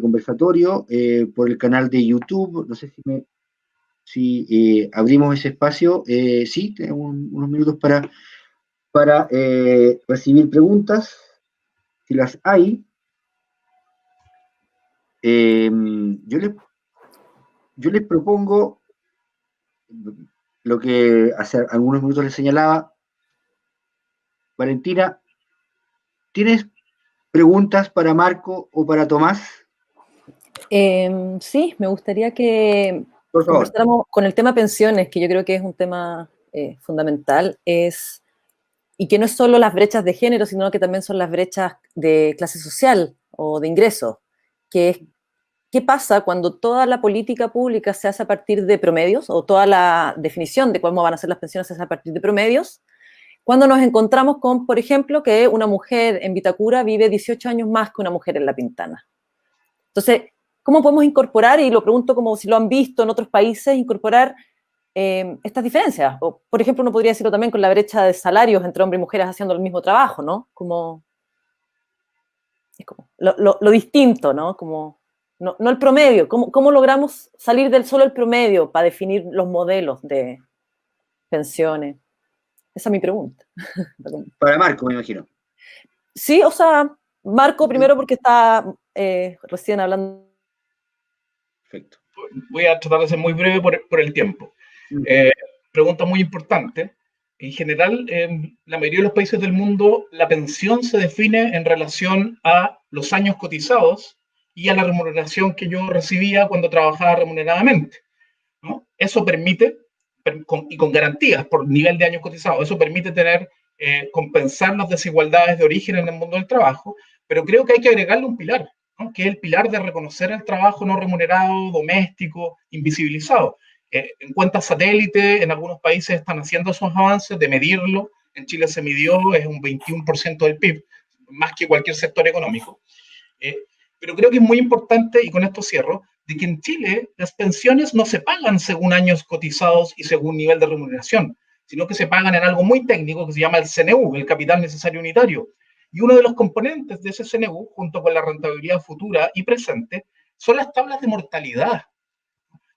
conversatorio por el canal de YouTube. No sé si abrimos ese espacio. Sí, tenemos unos minutos para recibir preguntas, si las hay. Yo les propongo lo que hace algunos minutos les señalaba. Valentina, ¿tienes preguntas para Marco o para Tomás? Sí, me gustaría que conversáramos con el tema pensiones, que yo creo que es un tema fundamental, y que no es solo las brechas de género, sino que también son las brechas de clase social o de ingresos, que es qué pasa cuando toda la política pública se hace a partir de promedios, o toda la definición de cómo van a ser las pensiones se hace a partir de promedios, cuando nos encontramos con, por ejemplo, que una mujer en Vitacura vive 18 años más que una mujer en La Pintana. Entonces, ¿cómo podemos incorporar, y lo pregunto como si lo han visto en otros países, incorporar estas diferencias? O, por ejemplo, uno podría decirlo también con la brecha de salarios entre hombres y mujeres haciendo el mismo trabajo, ¿no? Es como lo distinto, ¿no? No el promedio. ¿Cómo logramos salir del solo el promedio para definir los modelos de pensiones? Esa es mi pregunta. Para Marco, me imagino. Sí, o sea, Marco primero porque está recién hablando. Perfecto. Voy a tratar de ser muy breve por el tiempo. Pregunta muy importante. En general, en la mayoría de los países del mundo, la pensión se define en relación a los años cotizados y a la remuneración que yo recibía cuando trabajaba remuneradamente, ¿no? Eso permite, y con garantías por nivel de años cotizados, eso permite compensar las desigualdades de origen en el mundo del trabajo, pero creo que hay que agregarle un pilar, ¿no? Que es el pilar de reconocer el trabajo no remunerado, doméstico, invisibilizado. En cuentas satélite, en algunos países están haciendo esos avances de medirlo. En Chile se midió, es un 21% del PIB, más que cualquier sector económico. Pero creo que es muy importante, y con esto cierro, de que en Chile las pensiones no se pagan según años cotizados y según nivel de remuneración, sino que se pagan en algo muy técnico que se llama el CNU, el capital necesario unitario. Y uno de los componentes de ese CNU, junto con la rentabilidad futura y presente, son las tablas de mortalidad.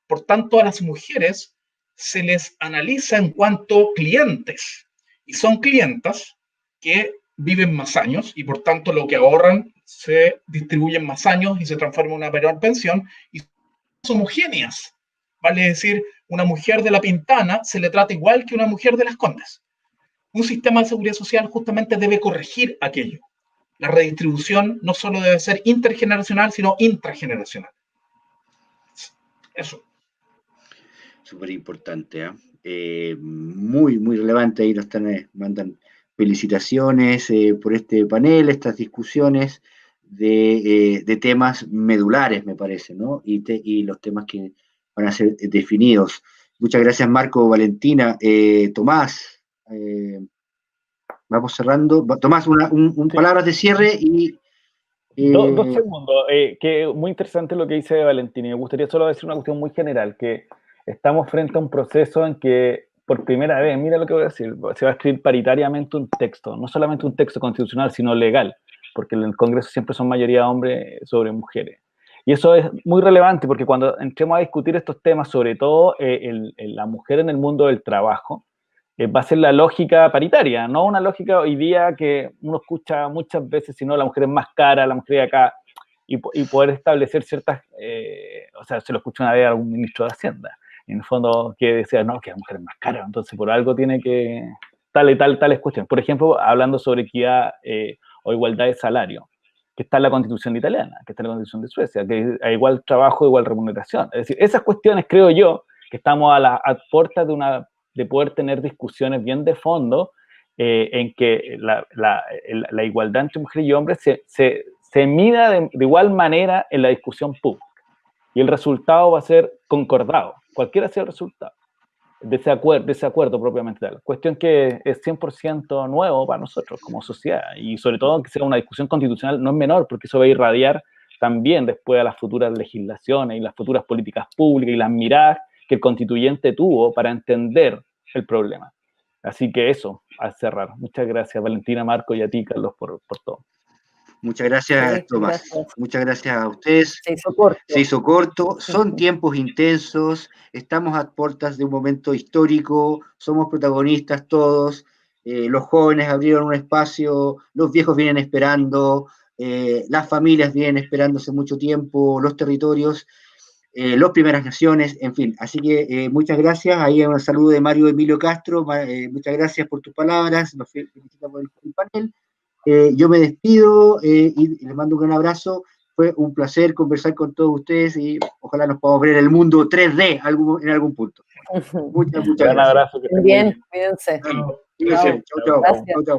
Por tanto, a las mujeres se les analiza en cuanto clientes, y son clientas que viven más años, y por tanto lo que ahorran se distribuye en más años y se transforma en una menor pensión, y son homogéneas. Vale decir, una mujer de La Pintana se le trata igual que una mujer de Las Condes. Un sistema de seguridad social justamente debe corregir aquello. La redistribución no solo debe ser intergeneracional, sino intrageneracional. Eso. Súper importante, muy, muy relevante. Ahí nos mandan felicitaciones por este panel, estas discusiones de temas medulares, me parece, ¿no? Y los temas que van a ser definidos. Muchas gracias, Marco, Valentina. Tomás, vamos cerrando. Tomás, Sí. palabras de cierre y... Dos segundos, que muy interesante lo que dice Valentín, y me gustaría solo decir una cuestión muy general, que estamos frente a un proceso en que, por primera vez, mira lo que voy a decir, se va a escribir paritariamente un texto, no solamente un texto constitucional, sino legal, porque en el Congreso siempre son mayoría hombres sobre mujeres. Y eso es muy relevante, porque cuando entremos a discutir estos temas, sobre todo la mujer en el mundo del trabajo, va a ser la lógica paritaria, no una lógica hoy día que uno escucha muchas veces, sino la mujer es más cara, la mujer de acá, y poder establecer ciertas, o sea, se lo escuché una vez a algún ministro de Hacienda, en el fondo, que decía, no, que la mujer es más cara, entonces por algo tiene que, tales cuestiones. Por ejemplo, hablando sobre equidad o igualdad de salario, que está en la Constitución italiana, que está en la Constitución de Suecia, que hay igual trabajo, igual remuneración. Es decir, esas cuestiones, creo yo, que estamos a puertas de poder tener discusiones bien de fondo en que la igualdad entre mujeres y hombres se mida de igual manera en la discusión pública. Y el resultado va a ser concordado, cualquiera sea el resultado, de ese acuerdo propiamente tal. Cuestión que es 100% nuevo para nosotros como sociedad, y sobre todo que sea una discusión constitucional no es menor, porque eso va a irradiar también después a las futuras legislaciones y las futuras políticas públicas y las miradas que el constituyente tuvo para entender el problema. Así que eso, al cerrar. Muchas gracias, Valentina, Marco, y a ti, Carlos, por todo. Muchas gracias, Sí, Tomás. gracias. Muchas gracias a ustedes. Se hizo corto. Se hizo corto. Son tiempos intensos. Estamos a puertas de un momento histórico. Somos protagonistas todos. Los jóvenes abrieron un espacio. Los viejos vienen esperando. Las familias vienen esperando hace mucho tiempo. Los territorios. Las primeras naciones. En fin. Así que muchas gracias. Ahí un saludo de Mario Emilio Castro. Muchas gracias por tus palabras. Nos felicita por el panel. Yo me despido y les mando un gran abrazo. Fue un placer conversar con todos ustedes y ojalá nos podamos ver en el mundo 3D en algún punto. Muchas Gran gracias. abrazo. Que estén muy Bien, cuídense. Chao.